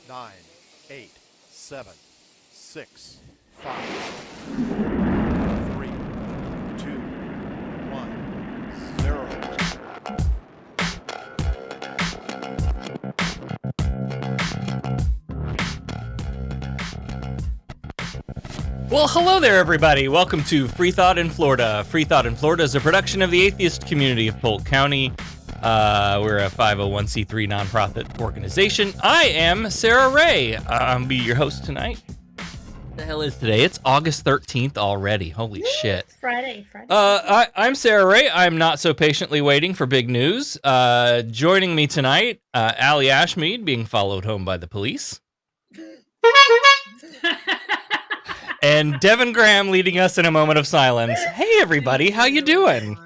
9, 8, 7, 6, 5, 3, 2, 1, 0. Well, hello there, everybody. Welcome to Freethought in Florida. Freethought in Florida is a production of the atheist community of Polk County. We're a 501c3 nonprofit organization. I am Sarah Ray. I'll be your host tonight. What the hell is today? It's August 13th already. Holy shit. It's Friday. I'm Sarah Ray. I'm not so patiently waiting for big news. Joining me tonight, Allie Ashmead being followed home by the police. And Devon Graham leading us in a moment of silence. Hey, everybody, how you doing?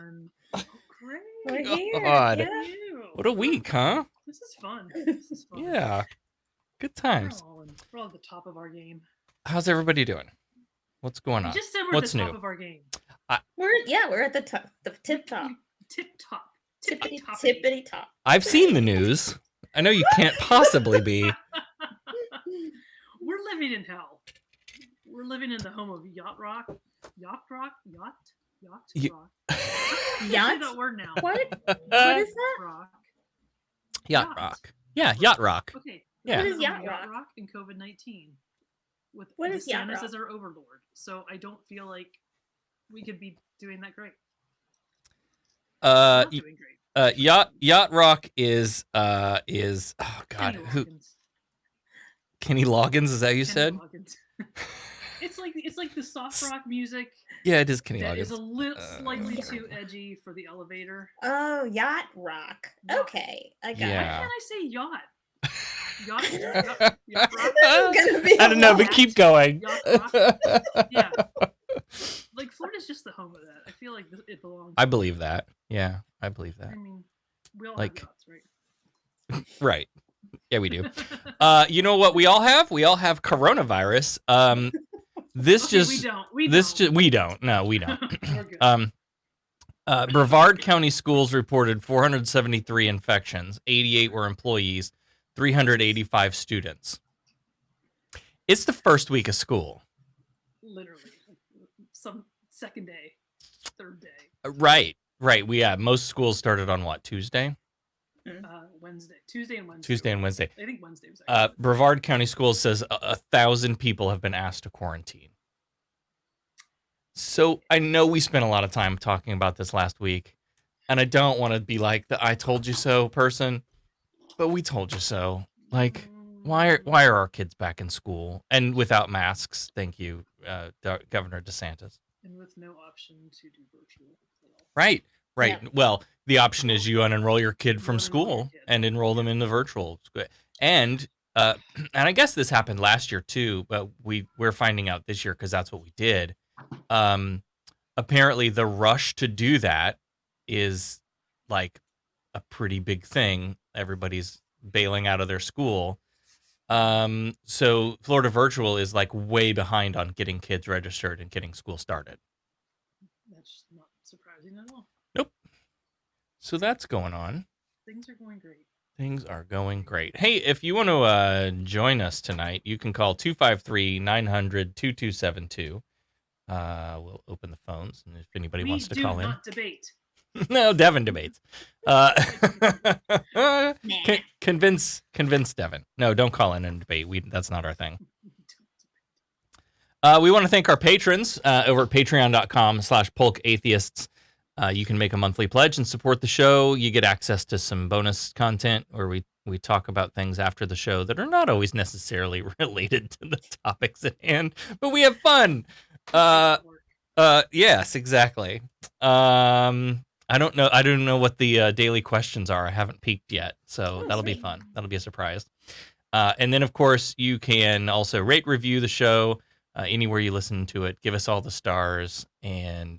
Great. We're here. God. Yeah. What a week, huh? This is fun. Yeah. Good times. We're all at the top of our game. How's everybody doing? What's going We on? just said we're What's at the top new? of our game. We're at the top, the tip top, Tip top. tippity top. I've seen the news. I know you can't possibly be. We're living in hell. We're living in the home of yacht rock. You- rock. Yacht? Say that word now. What is that? Rock. Yacht rock. Yeah, yacht rock. Okay. Yeah. What is We're yacht yacht rock? rock and COVID-19 with What is yacht DeSantis rock? as our overlord. So I don't feel like we could be doing that great. Not doing great. Yacht rock is oh god, Kenny who? Loggins. Kenny Loggins? Is that who you said? Kenny Loggins. It's like the soft rock music Yeah, it is Kenny that is a Loggins. little slightly too edgy for the elevator. Oh, yacht rock. Yacht. Okay, I got Yeah. Why can't I say yacht? Yacht rock. it. This is gonna be. I don't know, but keep going. Yacht rock. Yeah. Like Florida's just the home of that. I feel like it belongs. I believe that. Yeah, I believe that. I mean, we all Like- have yachts, right? Right. Yeah, we do. You know what we all have? We all have coronavirus. This Okay, just we don't. We this don't. just we don't. No, we don't. We're good. Brevard County schools reported 473 infections. 88 were employees. 385 students. It's the first week of school. Literally, some second day, third day, Right. Most schools started on what, Tuesday? Wednesday, Tuesday and Wednesday. Tuesday and Wednesday. I think Wednesday was actually. Brevard County Schools says 1,000 people have been asked to quarantine. So I know we spent a lot of time talking about this last week, and I don't want to be like the "I told you so" person, but we told you so. Like, why are our kids back in school and without masks? Thank you, Governor DeSantis. And with no option to do virtual at all. Right. Yeah. Well, the option is you unenroll your kid from Unenroll your school kid. and enroll them in the virtual school. And I guess this happened last year too, but we're finding out this year because that's what we did. Apparently, the rush to do that is like a pretty big thing. Everybody's bailing out of their school. So Florida Virtual is like way behind on getting kids registered and getting school started. That's not surprising at all. So that's going on. Things are going great. Things are going great. Hey, if you want to join us tonight, you can call 253-900-2272. We'll open the phones, and if anybody wants to call We do not debate. in. No, Devon debates. Convince Devon. No, don't call in and debate. That's not our thing. We want to thank our patrons over at patreon.com/polkatheists. You can make a monthly pledge and support the show. You get access to some bonus content where we talk about things after the show that are not always necessarily related to the topics at hand, but we have fun. Yes, exactly. I don't know what the daily questions are. I haven't peeked yet, so that'll be sweet. fun. That'll be a surprise. And then, of course, you can also rate, review the show anywhere you listen to it. Give us all the stars and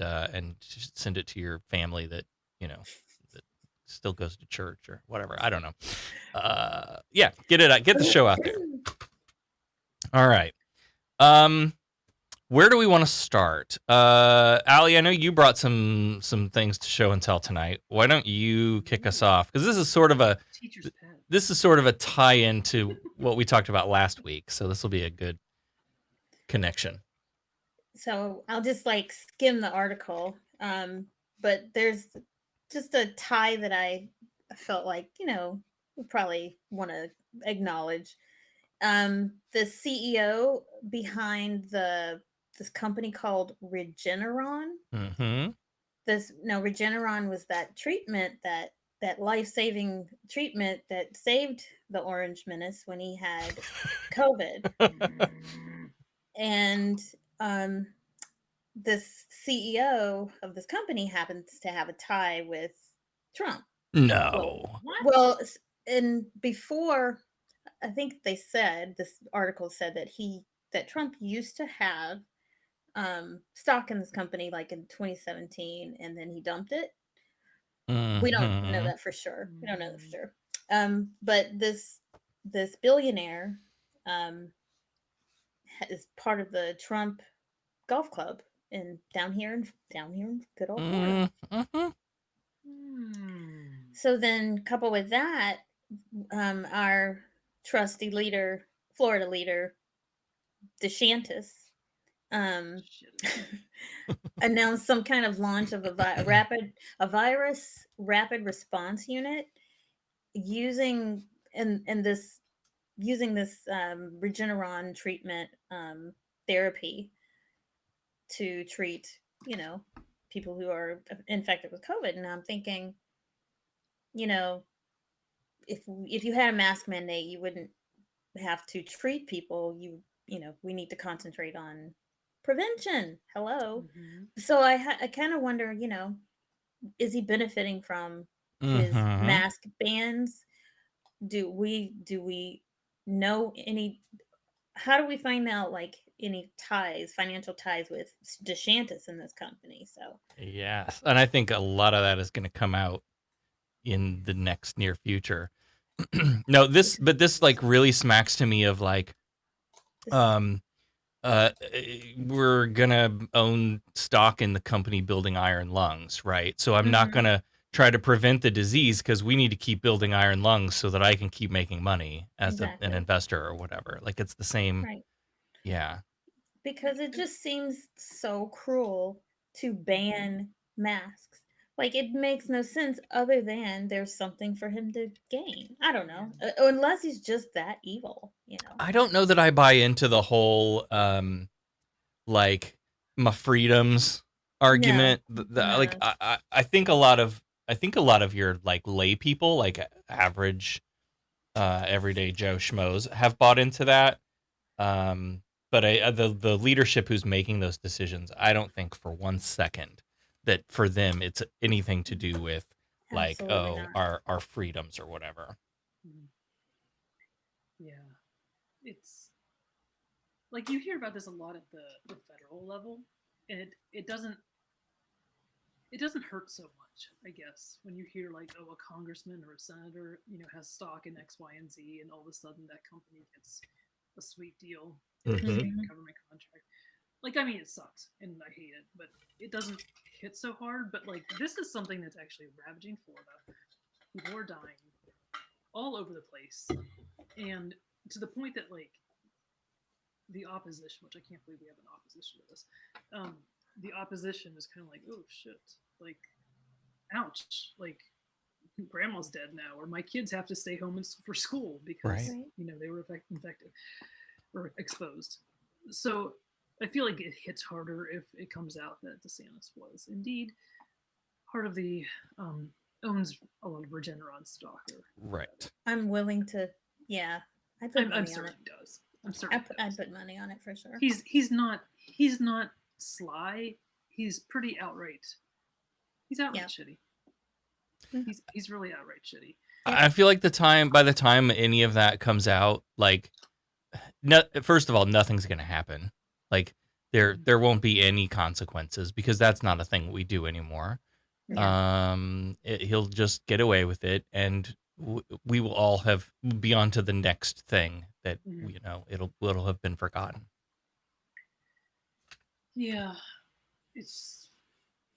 just send it to your family that that still goes to church or whatever. I don't know. Yeah, get the show out there. All right. Where do we want to start? Allie, I know you brought some things to show and tell tonight. Why don't you kick us off? Because this is sort of a Teacher's pet. this is sort of a tie-in to what we talked about last week, so this will be a good connection. So I'll just like skim the article. But there's just a tie that I felt like, we probably want to acknowledge. The CEO behind this company called Regeneron. Mm-hmm. Regeneron was that treatment that life-saving treatment that saved the Orange Menace when he had COVID. And this CEO of this company happens to have a tie with Trump. No. Well, and before, I think this article said that Trump used to have stock in this company like in 2017, and then he dumped it. We don't know Mhm. that for sure. We don't know that for sure. But this billionaire is part of the Trump golf club down here in good old Florida. Mhm. So then, coupled with that, our trusty leader, Florida leader, DeSantis, announced some kind of launch of a virus rapid response unit using this Regeneron treatment therapy to treat people who are infected with COVID. And I'm thinking, if you had a mask mandate, you wouldn't have to treat people. We need to concentrate on prevention. Hello. So I kind of wonder, is he benefiting from his Mhm. mask bans? Do we know any? How do we find out like any financial ties with DeSantis in this company? So Yes, and I think a lot of that is going to come out in the next near future. No, this like really smacks to me of like, this, um, uh, we're gonna own stock in the company building iron lungs, right? So I'm not Mhm. gonna try to prevent the disease because we need to keep building iron lungs so that I can keep making money as an Exactly. investor or whatever. Like it's the same. Right. Yeah. Because it just seems so cruel to ban masks. Like it makes no sense other than there's something for him to gain. I don't know. Unless he's just that evil. I don't know that I buy into the whole like my freedoms No. argument. Like No. I think a lot of your like lay people, like average everyday Joe schmoes, have bought into that. Um, but the leadership who's making those decisions, I don't think for 1 second that for them it's anything to do with like, Absolutely oh, not. our freedoms or whatever. Yeah, it's like you hear about this a lot at the federal level, and it doesn't hurt so much, I guess, when you hear like, oh, a congressman or a senator, has stock in X, Y, and Z, and all of a sudden that company gets a sweet deal, a sweet government contract. Like, I mean, it sucks and I hate it, but it doesn't hit so hard. But like, this is something that's actually ravaging Florida. People are dying all over the place, and to the point that like the opposition, which I can't believe we have an opposition to this, the opposition is kind of like, oh shit, like, ouch, like grandma's dead now, or my kids have to stay home for school because Right. they were infected or exposed. So I feel like it hits harder if it comes out that DeSantis was indeed part of the owns a lot of Regeneron stock. Right. I'm willing to. Yeah, I put I'm money on certain it. he does. I'm certain I put money on it for sure. he's not sly. He's pretty outright. He's outright shitty. He's really outright shitty. I feel like by the time any of that comes out, like, first of all, nothing's gonna happen. Like there won't be any consequences because that's not a thing we do anymore. Yeah. He'll just get away with it, and we will all be on to the next thing that it'll have been forgotten. Yeah, it's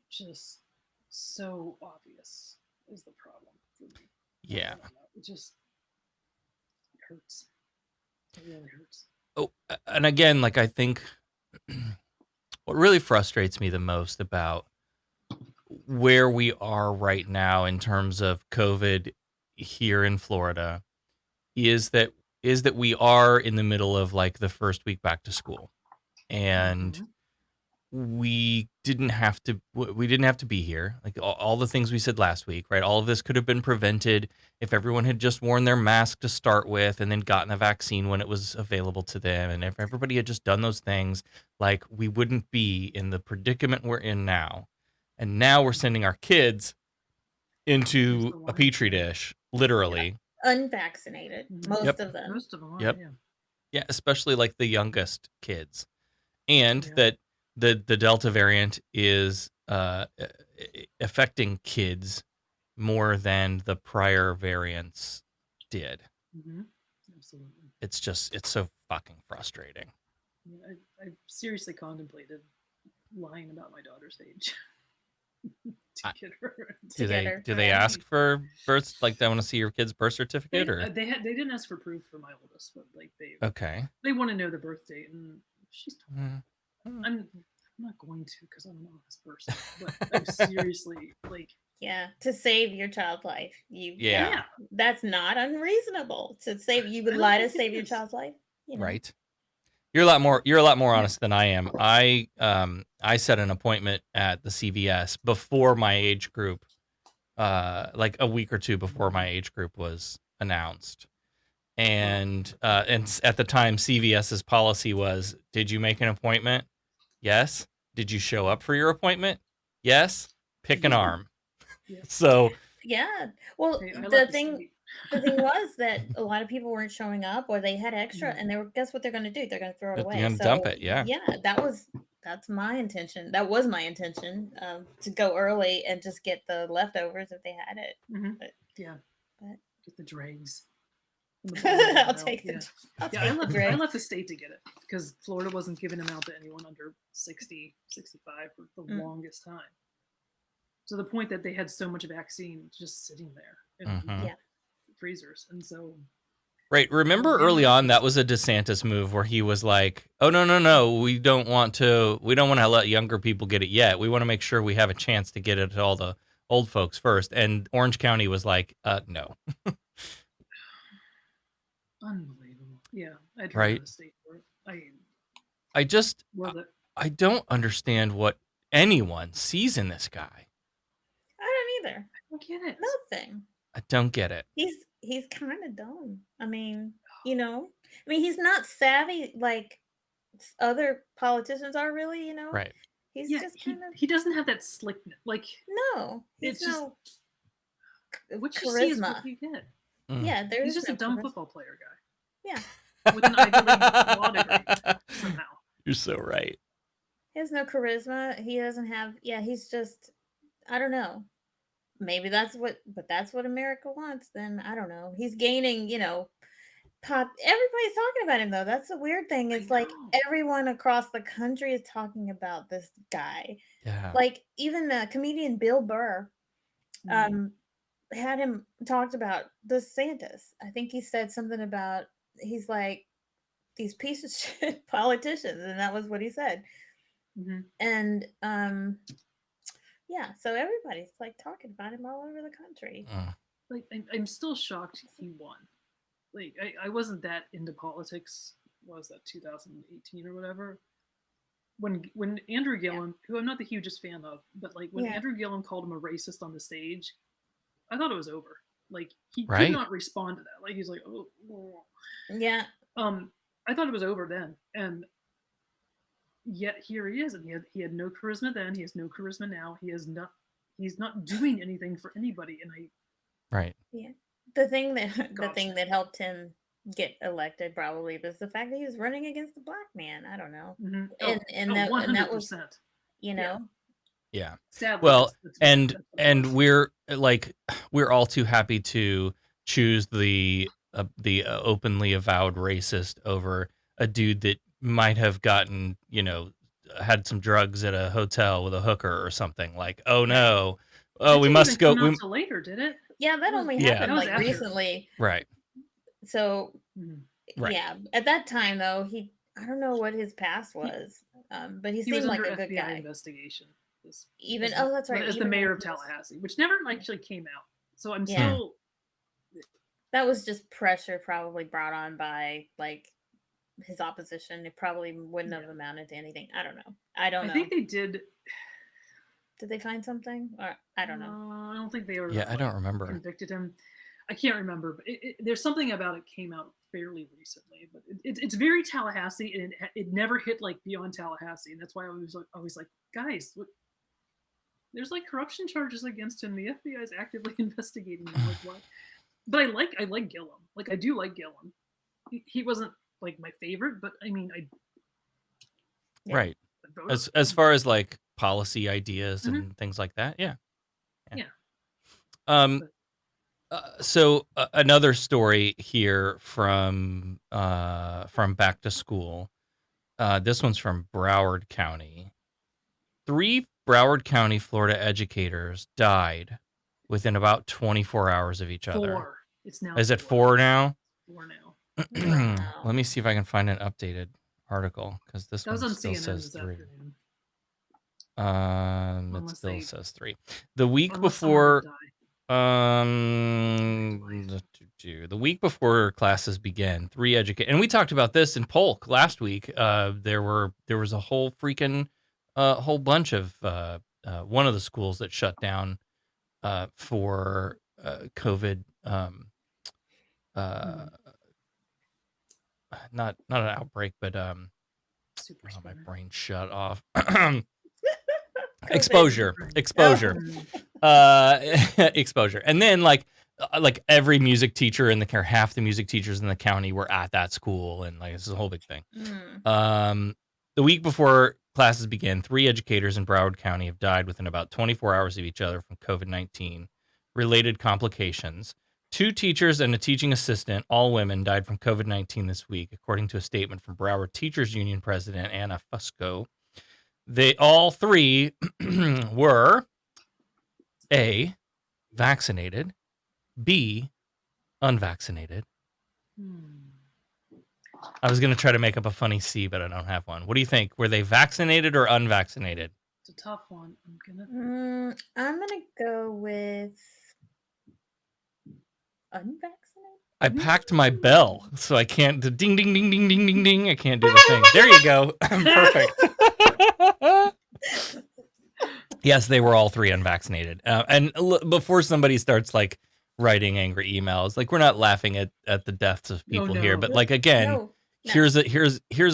just so obvious is the problem for me. Yeah. It just hurts. It really hurts. Oh, and again, like I think what really frustrates me the most about where we are right now in terms of COVID here in Florida is that we are in the middle of like the first week back to school, and Mhm. we didn't have to be here. Like all the things we said last week, right? All of this could have been prevented if everyone had just worn their mask to start with and then gotten the vaccine when it was available to them, and if everybody had just done those things, like we wouldn't be in the predicament we're in now. And now we're sending our kids Here's into the a line. petri dish, literally. Unvaccinated, Mhm. most Yep. of them. Most of them are. Yep. Yeah. Yeah, especially like the youngest kids. And Yeah. that the Delta variant is affecting kids more than the prior variants did. hmm Absolutely. It's so fucking frustrating. Yeah, I seriously contemplated lying about my daughter's age to get her. Do they ask for birth? Like they want to see your kid's birth They, certificate, or they didn't ask for proof for my oldest, but like okay? they want to know the birth date, and she's. Mm. I'm not going to because I'm an honest person, but I'm seriously like. Yeah, to save your child's life. Yeah. That's not unreasonable. To save, you would I lie don't to think it save your is. child's life. You know? Right. You're a lot more honest than I am. I set an appointment at the CVS before my age group, like a week or two before my age group was announced. And at the time CVS's policy was, did you make an appointment? Yes. Did you show up for your appointment? Yes. Pick an arm. Yeah. So Yeah. Well, Hey, I the left the thing state. the thing was that a lot of people weren't showing up, or they had extra, Mhm. and they were. Guess what they're going to do? They're going to throw it you're away. gonna dump it, yeah. That's my intention. That was my intention, to go early and just get the leftovers if they had it. Mhm. But- Yeah. but- Get the dregs. I'll take the. Yeah. I'll Yeah, take I the left drink. the state to get it because Florida wasn't giving them out to anyone under 60, 65 for the Mm. longest time. To the point that they had so much vaccine just sitting there in Mhm. Yeah. freezers. And so Right. Remember Well, early yeah, on that was a DeSantis move where he was like, "Oh no, we don't want to let younger people get it yet. We want to make sure we have a chance to get it to all the old folks first." And Orange County was like, no. unbelievable. Yeah. I'd Right. the state for it. I just Love it. I don't understand what anyone sees in this guy. I don't either. I don't get it. Nothing. I don't get it. He's kind of dumb. I mean, he's not savvy like other politicians are really. Right. He's Yeah, just kind of he doesn't have that slickness. Like, no. He's it's just- no what you see is charisma. what you get. Mm. Yeah, there's He's just no a dumb charisma. football player guy. Yeah, With an Ivy League law degree somehow. You're so right. he has no charisma. He doesn't have. Yeah, he's just. I don't know. Maybe that's what America wants. Then I don't know. He's gaining. Pop. Everybody's talking about him though. That's the weird thing. Is like know. everyone across the country is talking about this guy. Yeah. Like even comedian Bill Burr, had him talked about DeSantis. I think he said something about he's like these piece of shit politicians, and that was what he said. Mhm. And yeah, so everybody's like talking about him all over the country. Like, I'm still shocked he won. Like, I wasn't that into politics. What was that, 2018 or whatever? When Andrew Gillum, who I'm not the hugest fan of, but like when Yeah. Andrew Gillum called him a racist on the stage, I thought it was over. Like he Right. could not respond to that. Like he's like, oh. Yeah, I thought it was over then, and yet here he is, and he had no charisma then. He has no charisma now. He's not doing anything for anybody, and Right. the thing that Gobsmacked. helped him get elected probably was the fact that he was running against a black man. I don't know, Mhm. and that was 100%. Yeah. Sadly, Well, that's and what it was. we're all too happy to choose the openly avowed racist over a dude that might have gotten, had some drugs at a hotel with a hooker or something. Like, oh no, That we didn't must even go. come out till later, did it? yeah, that only Yeah. happened That was like after. recently. Right. So Mhm. Right. Yeah, at that time though, I don't know what his past was, but he He was seemed like under a good FBI guy. investigation Even as that's right. as the Even mayor when of he was, Tallahassee, which never actually came out. So I'm Yeah. still that was just pressure probably brought on by like his opposition. It probably wouldn't have Yeah. amounted to anything. I don't know. I don't I know. think they did. Did they find something? Or I don't know. I don't think they ever Yeah, I don't remember. convicted him. I can't remember, but there's something about it came out fairly recently. But it's very Tallahassee, and it never hit like beyond Tallahassee, and that's why I was always like, guys, look, there's like corruption charges against him. The FBI is actively investigating him. Like what? But I like Gillum. Like I do like Gillum. He wasn't like my favorite, but I mean Yeah. Right. I voted for As him. far as like policy ideas Mhm. and things like that. Yeah. Yeah. Um. So another story here from Back to School. This one's from Broward County. 3 Broward County, Florida educators died within about 24 hours of each other. 4. It's now. Is it 4 now? 4 now. Wow. Let me see if I can find an updated article because this That one was on still CNN says this 3. afternoon. It Unless still they- says 3. The week Unless someone before, did die. the week before classes began, 3 and we talked about this in Polk last week. There was a whole freaking whole bunch of one of the schools that shut down for COVID. Not an outbreak, but Super oh, my spreader. brain shut off. COVID. Exposure. Exposure. And then like every music teacher in the half the music teachers in the county were at that school, and like this is a whole big thing. The week before classes began, 3 educators in Broward County have died within about 24 hours of each other from COVID-19 related complications. 2 teachers and a teaching assistant, all women, died from COVID-19 this week, according to a statement from Broward Teachers Union President Anna Fusco. They all 3 were A, vaccinated, B, unvaccinated. I was going to try to make up a funny C, but I don't have one. What do you think? Were they vaccinated or unvaccinated? It's a tough one. I'm gonna go with unvaccinated. I packed my bell, so I can't. The ding, ding, ding, ding, ding, ding, ding. I can't do the thing. There you go. Perfect. Yes, they were all 3 unvaccinated. And before somebody starts like writing angry emails, like we're not laughing at the deaths of people here, no. but like again, No. here's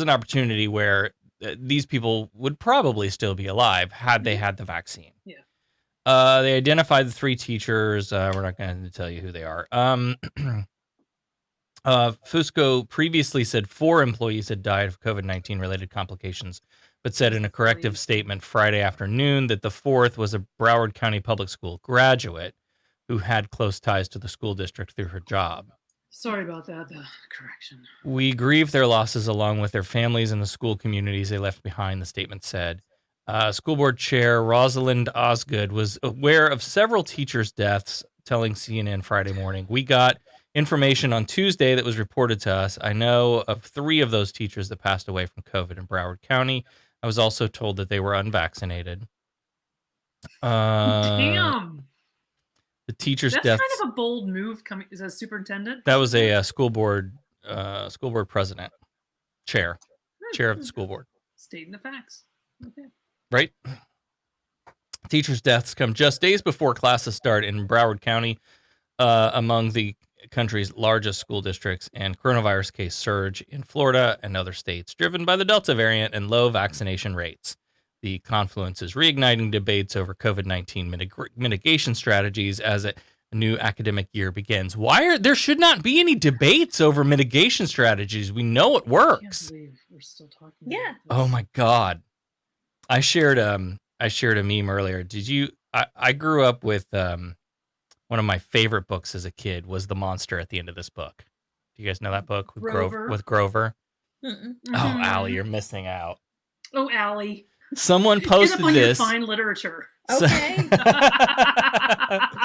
an opportunity where these people would probably still be alive had they had the vaccine. Yeah. They identified the 3 teachers. We're not going to tell you who they are. Fusco previously said 4 employees had died of COVID-19 related complications, but said in a corrective statement Friday afternoon that the 4th was a Broward County Public School graduate who had close ties to the school district through her job. Sorry about that, the correction. We grieve their losses along with their families and the school communities they left behind, the statement said. School board chair Rosalind Osgood was aware of several teachers' deaths, telling CNN Friday morning. We got information on Tuesday that was reported to us. I know of 3 of those teachers that passed away from COVID in Broward County. I was also told that they were unvaccinated. Damn. The teacher's That's deaths. kind of a bold move coming as a superintendent. That was a school board president, chair of the school board. Stating the facts. Okay. Right? Teachers' deaths come just days before classes start in Broward County, among the country's largest school districts, and coronavirus case surge in Florida and other states, driven by the Delta variant and low vaccination rates. The confluence is reigniting debates over COVID-19 mitigation strategies as a new academic year begins. There should not be any debates over mitigation strategies. We know it I works. can't believe we're still talking. Yeah. About this. Oh my God. I shared a meme earlier. I grew up with one of my favorite books as a kid was The Monster at the End of This Book. Do you guys know that book with Grover. Grover? Mm-mm. Oh, Allie, you're missing out. Oh, Allie. Someone Get up posted on your this. fine literature. Okay.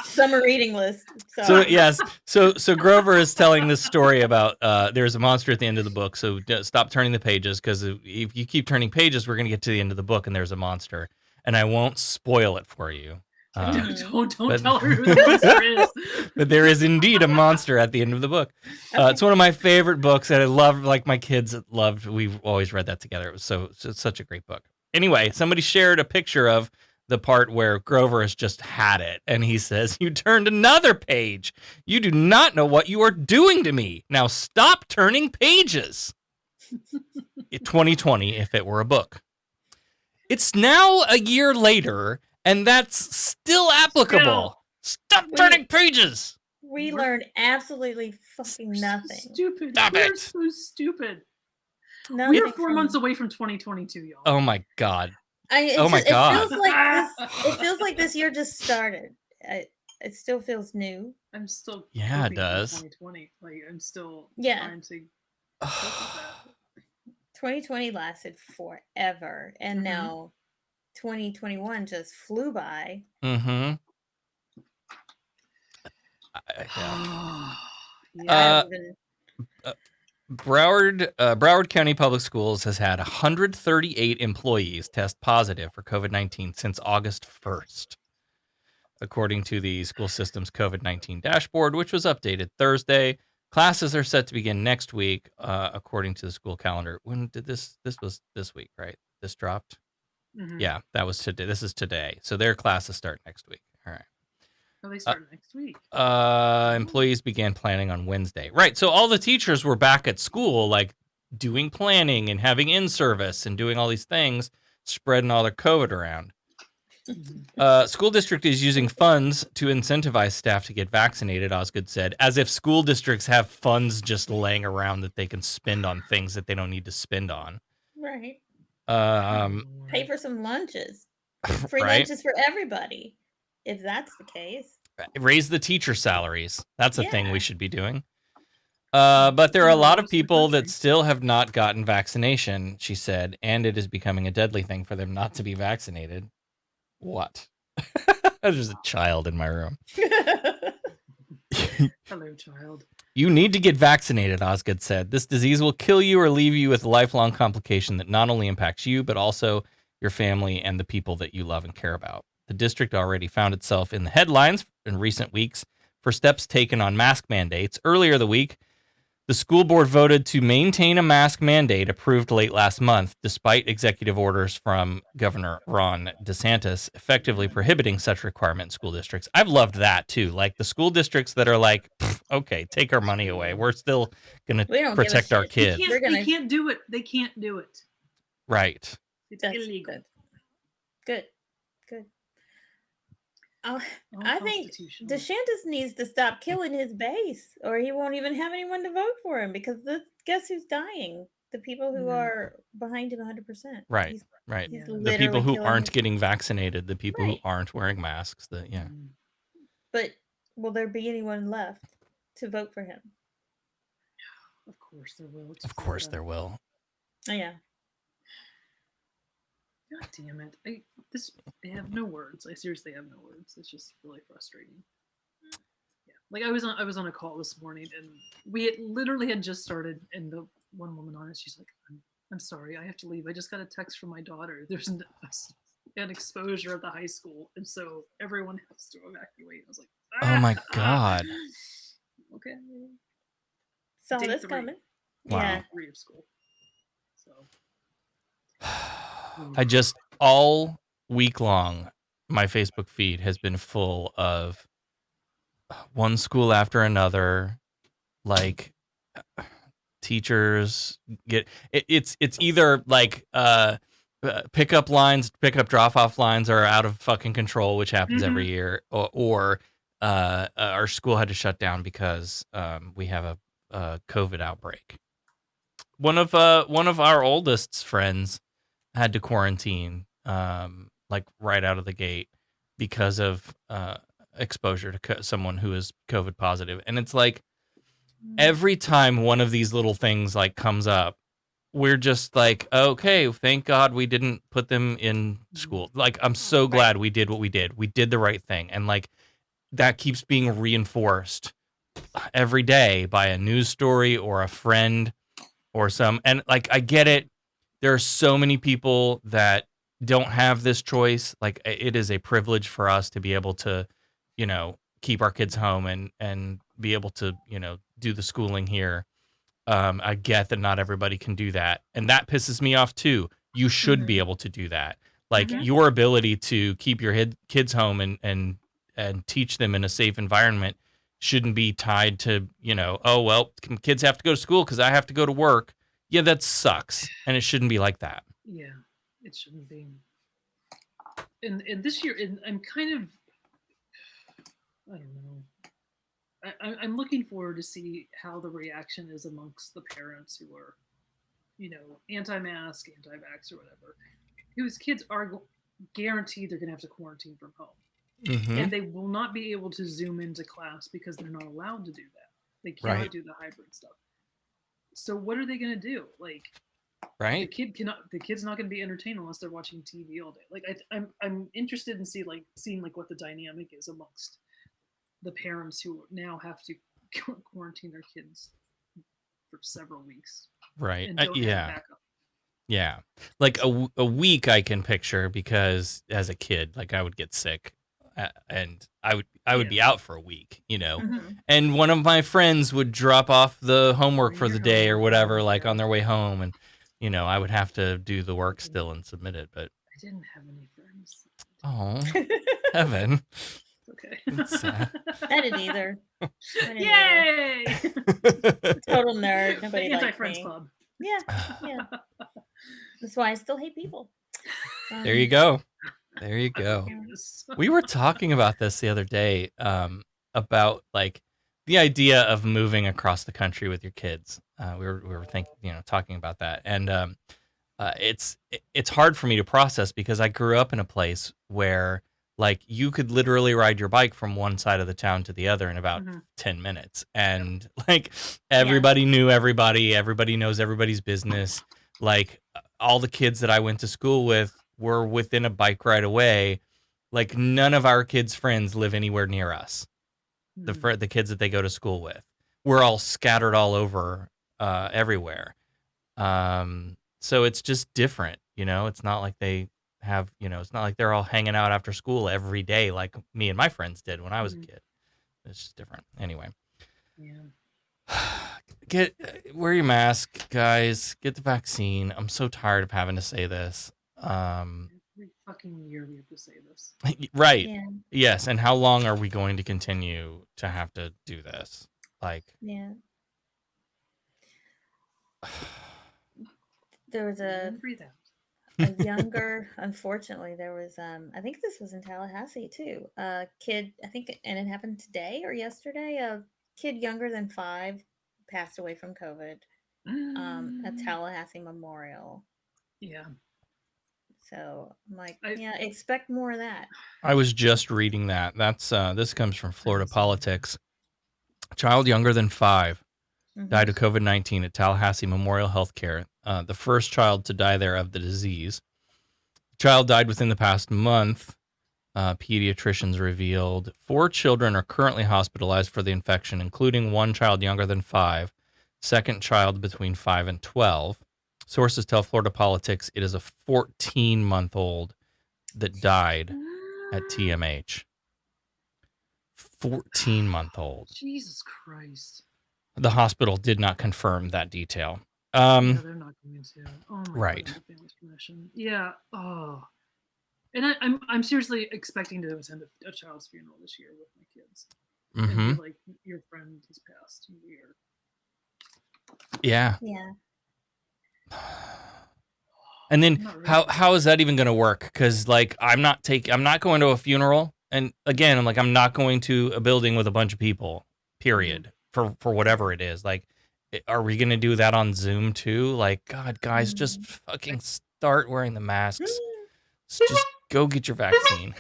Summer reading list. So yes, so Grover is telling this story about there's a monster at the end of the book. So stop turning the pages, because if you keep turning pages, we're gonna get to the end of the book and there's a monster, and I won't spoil it for you. Don't but- tell her who the monster is. But there is indeed a monster at the end of the book. It's one of my favorite books, and I love, like my kids loved. We've always read that together. It was it's such a great book. Anyway, somebody shared a picture of the part where Grover has just had it, and he says, "You turned another page. You do not know what you are doing to me. Now stop turning pages." 2020, if it were a book. It's now a year later, and that's still applicable. Stop turning pages. We learned absolutely fucking nothing. Stupid. Stop We're it. so stupid. Nothing We are 4 from- months away from 2022, y'all. Oh my God. Oh my God. It feels like this year just started. It still feels new. I'm still Yeah, it coping with does. 2020. Like I'm still Yeah. trying to cope with that. 2020 lasted forever, and Mhm. now 2021 just flew by. Mm-hmm. Yeah. I don't even- Broward County Public Schools has had 138 employees test positive for COVID-19 since August 1st, according to the school system's COVID-19 dashboard, which was updated Thursday. Classes are set to begin next week, according to the school calendar. When did this was this week, right? This dropped? Mhm. Yeah, that was today. This is today. So their classes start next week. All right. Oh, they start next week. Employees began planning on Wednesday. Right. So all the teachers were back at school, like doing planning and having in-service and doing all these things, spreading all their COVID around. School district is using funds to incentivize staff to get vaccinated, Osgood said, as if school districts have funds just laying around that they can spend on things that they don't need to spend on. Right. Um, Pay for some lunches. Free right? lunches for everybody. If that's the case. Raise the teacher salaries. That's a thing Yeah. we should be doing. But there are a lot of Across the people that country. still have not gotten vaccination, she said, and it is becoming a deadly thing for them not to be vaccinated. What? There's a child in my room. Hello, child. You need to get vaccinated, Osgood said. This disease will kill you or leave you with a lifelong complication that not only impacts you, but also your family and the people that you love and care about. The district already found itself in the headlines in recent weeks for steps taken on mask mandates. Earlier the week, the school board voted to maintain a mask mandate approved late last month, despite executive orders from Governor Ron DeSantis effectively prohibiting such requirement in school districts. I've loved that too. Like the school districts that are like, okay, take our money away. We're still going We don't to give a protect our shit. kids. We're gonna- They can't do it. They can't do it. Right. It's That's illegal. good. Good. Good. All I think constitutional. DeSantis needs to stop killing his base, or he won't even have anyone to vote for him. Because guess who's dying? The people who Mhm. are behind him 100%. Right. He's Right. Yeah. The literally people who killing aren't his- getting vaccinated, the people who Right. aren't wearing masks, yeah. Mm. But will there be anyone left to vote for him? Of course there will. It's Of course Florida. there will. Oh, yeah. God damn it! I have no words. I seriously have no words. It's just really frustrating. Yeah, like I was on a call this morning, and we literally had just started, and the one woman on it, she's like, "I'm sorry, I have to leave. I just got a text from my daughter. There's an exposure at the high school, and so everyone has to evacuate." I was like, Oh my God. Okay. Saw Day this 3. coming. Wow. Yeah. 3 of school. So. I just all week long, my Facebook feed has been full of one school after another, like teachers get it's either like pickup drop off lines are out of fucking control, which happens every year, or our school had to shut down because we have a COVID outbreak. One of our oldest friends had to quarantine like right out of the gate because of exposure to someone who is COVID positive. And it's like every time one of these little things like comes up, we're just like, okay, thank God we didn't put them in school. Like, I'm so glad we did what we did. We did the right thing. And like, that keeps being reinforced every day by a news story or a friend or and like, I get it. There are so many people that don't have this choice. Like, it is a privilege for us to be able to, keep our kids home and be able to, do the schooling here. I get that not everybody can do that. And that pisses me off too. You should be able to do that. Like, your ability to keep your kids home and teach them in a safe environment shouldn't be tied to, oh, well, kids have to go to school because I have to go to work. Yeah, that sucks. And it shouldn't be like that. Yeah, it shouldn't be. And this year, I'm kind of, I don't know. I'm looking forward to see how the reaction is amongst the parents who are, anti-mask, anti-vax, or whatever, whose kids are guaranteed they're going to have to quarantine from home. And they will not be able to Zoom into class because they're not allowed to do that. They cannot do the hybrid stuff. So what are they going to do? Like, the kid's not going to be entertained unless they're watching TV all day. Like, I'm interested in seeing what the dynamic is amongst the parents who now have to quarantine their kids for several weeks. Right. And don't have backup. Yeah. Like a week I can picture, because as a kid, like, I would get sick and I would be out for a week, and one of my friends would drop off the homework for the day or whatever, like on their way home. And, I would have to do the work still and submit it. But I didn't have any friends. Oh, Evan. Okay. I didn't either. Yay! Total nerd. Nobody the liked anti-friends me. club. Yeah. That's why I still hate people. There you go. There you go. We were talking about this the other day, about like the idea of moving across the country with your kids. We were thinking, talking about that, and it's hard for me to process because I grew up in a place where, like, you could literally ride your bike from one side of the town to the other in about 10 minutes. And like, everybody knew everybody. Everybody knows everybody's business. Like, all the kids that I went to school with were within a bike ride away. Like, none of our kids' friends live anywhere near us. The kids that they go to school with, we're all scattered all over, everywhere. So it's just different, it's not like they have, it's not like they're all hanging out after school every day like me and my friends did when I was a kid. It's just different. Anyway. Yeah. Wear your mask, guys. Get the vaccine. I'm so tired of having to say this. Every fucking year we have to say this. Right. Yeah. Yes. And how long are we going to continue to have to do this? Like, yeah. There was a younger, unfortunately, there was, I think this was in Tallahassee too. A kid, I think, and it happened today or yesterday. A kid younger than 5 passed away from COVID at Tallahassee Memorial. Yeah. So I'm like, expect more of that. I was just reading that. That's this comes from Florida Politics. A child younger than 5 died of COVID-19 at Tallahassee Memorial Healthcare. The first child to die there of the disease. The child died within the past month. Pediatricians revealed 4 children are currently hospitalized for the infection, including 1 child younger than 5, second child between 5 and 12. Sources tell Florida Politics it is a 14-month-old that died at TMH. 14-month-old. Jesus Christ. The hospital did not confirm that detail. They're not going to. Oh my right. God, family's permission. Yeah. Oh. And I'm seriously expecting to attend a child's funeral this year with my kids. And be like, your friend has passed. Weird. Yeah. Yeah. And then how is that even going to work? Because like, I'm not going to a funeral. And again, I'm not going to a building with a bunch of people, period, for whatever it is. Like, are we going to do that on Zoom too? Like, God, guys, just fucking start wearing the masks. Just go get your vaccine.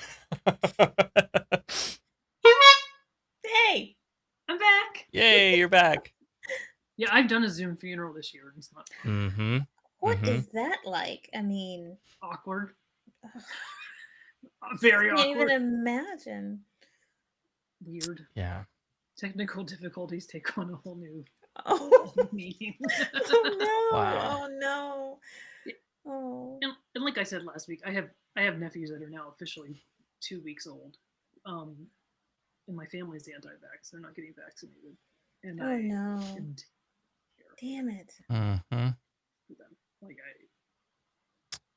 Hey, I'm back. Yay, you're back. Yeah, I've done a Zoom funeral this year. It's not. What Mhm. is that like? I mean, Awkward. ugh, Very can't even awkward. imagine. Weird. Yeah. Technical difficulties take on a whole new Oh, meaning. oh no! Wow. Oh no! Yeah, Oh. and like I said last week, I have nephews that are now officially 2 weeks old. And my family's anti-vax. They're not getting vaccinated. And Oh I no! didn't care Damn it! Mhm. for them. Like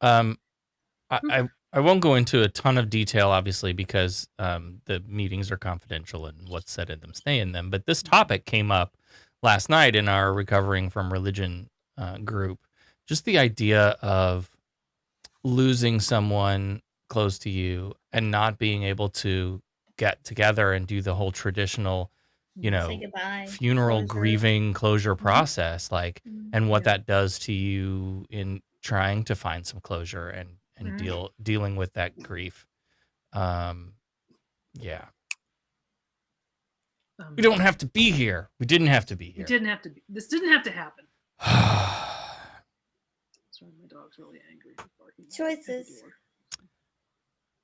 Um, I won't go into a ton of detail, obviously, because the meetings are confidential and what's said in them stay in them. But this topic came up last night in our recovering from religion group. Just the idea of losing someone close to you and not being able to get together and do the whole traditional, Say goodbye. funeral Closure. grieving closure process, like, Mm. and what Yeah. that does to you in trying to find some closure and Mhm. dealing with that grief. Yeah. We don't have to be here. We didn't have to be It here. didn't have to be. This didn't have to happen. Sorry, my dog's really angry. Barking at the Choices. door.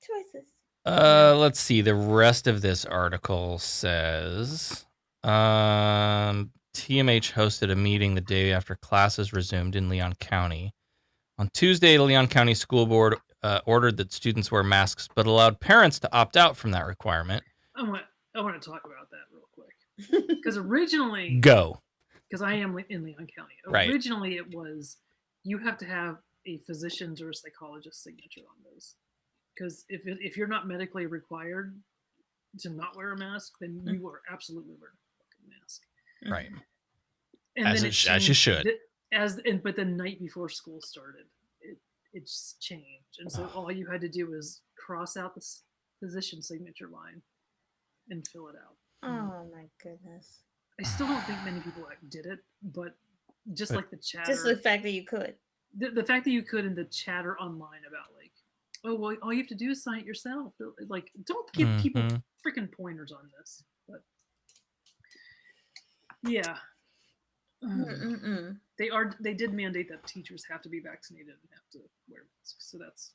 Choices. Let's see. The rest of this article says TMH hosted a meeting the day after classes resumed in Leon County. On Tuesday, the Leon County School Board ordered that students wear masks, but allowed parents to opt out from that requirement. I want to talk about that real quick because originally, Go. because I am in Leon County. Right. Originally, it was you have to have a physician's or a psychologist's signature on those. Because if you're not medically required to not wear a mask, then you are absolutely wearing a fucking mask. Right. And As then it as you should. But the night before school started, it just changed, and so all you had to do was cross out the physician signature line and fill it out. Oh my goodness! I still don't think many people did it, but just like the chatter, Just the fact that you could. the fact that you could, and the chatter online about like, oh well, all you have to do is sign it yourself. Like, don't give people freaking pointers on this. But yeah, they did mandate that teachers have to be vaccinated and have to wear masks. So that's.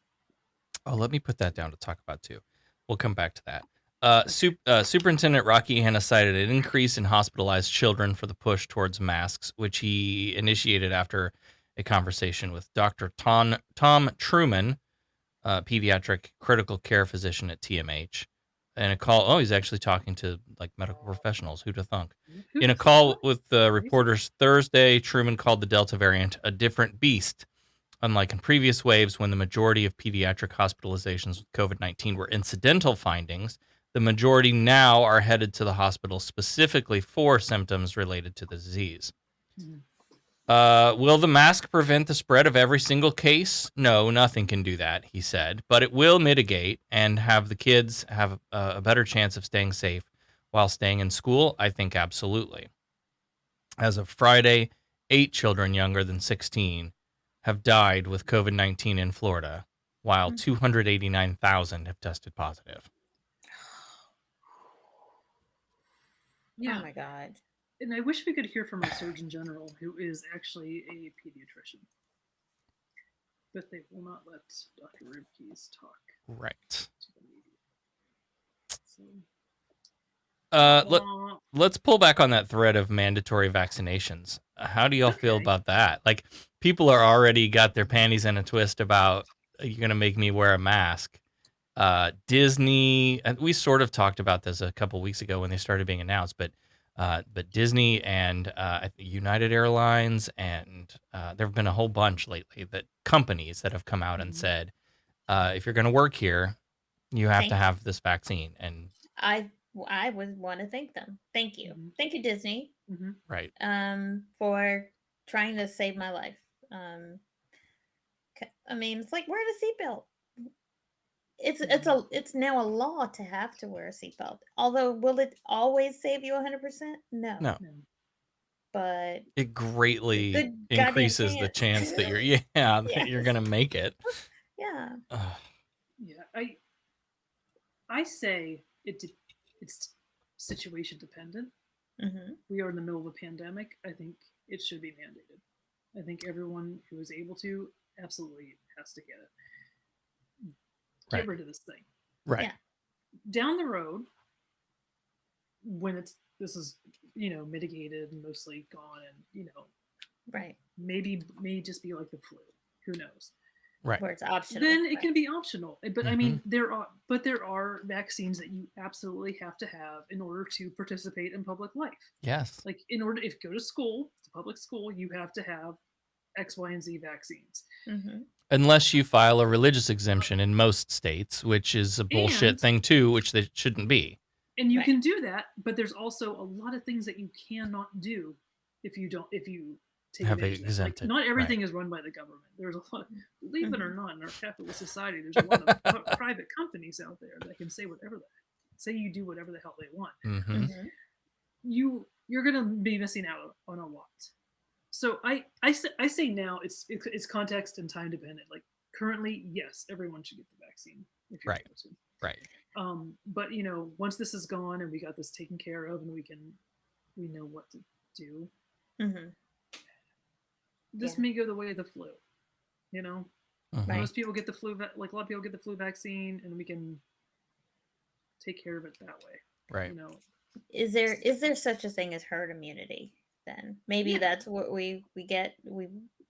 Oh, let me put that down to talk about too. We'll come back to that. Superintendent Rocky Hanna cited an increase in hospitalized children for the push towards masks, which he initiated after a conversation with Dr. Tom Truman, pediatric critical care physician at TMH. And a call, he's actually talking to like medical professionals. Who'd have thunk? In a call with reporters Thursday, Truman called the Delta variant a different beast. Unlike in previous waves, when the majority of pediatric hospitalizations with COVID-19 were incidental findings, the majority now are headed to the hospital specifically for symptoms related to the disease. Will the mask prevent the spread of every single case? No, nothing can do that, he said, but it will mitigate and have the kids have a better chance of staying safe while staying in school. I think absolutely. As of Friday, 8 children younger than 16 have died with COVID-19 in Florida, while 289,000 have tested positive. Yeah. Oh my God. And I wish we could hear from our Surgeon General, who is actually a pediatrician. But they will not let Dr. Ribkes talk Right. to the media. So, Let's pull back on that thread of mandatory vaccinations. How do y'all feel about that? Like, people are already got their panties in a twist about, you're going to make me wear a mask. Disney, and we sort of talked about this a couple weeks ago when they started being announced, but Disney and United Airlines, and there have been a whole bunch lately that companies that have come out and said, if you're going to work here, you have to have this vaccine. And I would want to thank them. Thank you. Thank you, Disney. Right. For trying to save my life. I mean, it's like wearing a seatbelt. It's now a law to have to wear a seatbelt. Although, will it always save you 100%? No. But it greatly increases the chance that you're that you're gonna make it. Yeah. Yeah, I say it's situation dependent. We are in the middle of a pandemic. I think it should be mandated. I think everyone who is able to absolutely has to get it. Get Right. rid of this thing. Right. Yeah. Down the road, when this is mitigated and mostly gone, and Right. may just be like the flu. Who knows? Right. Where it's optional. Then it right. can be optional. But I Mhm. mean, there are vaccines that you absolutely have to have in order to participate in public life. Yes. Like in order, if you go to school, to public school, you have to have X, Y, and Z vaccines. Mhm. Unless you file a religious exemption in most states, which is a bullshit And- thing too, which they shouldn't be. And you Right. can do that, but there's also a lot of things that you cannot do if you take Have advantage of that. exempted, Not right. everything is run by the government. There's a lot, believe it or Mhm. not, in our capitalist society, there's a lot of private companies out there that can say whatever say you do whatever the hell they want. Mm-hmm. Mhm. You're gonna be missing out on a lot. So I say now it's context and time dependent. Like currently, yes, everyone should get the vaccine if you're Right. able to. Right. But once this is gone and we got this taken care of and we know what to do, Mhm. this Yeah. may go the way of the flu. Mhm. Right. Most people get the flu, like a lot of people get the flu vaccine, and we can take care of it that way. Right. Is there such a thing as herd immunity? Then maybe Yeah. that's what we get.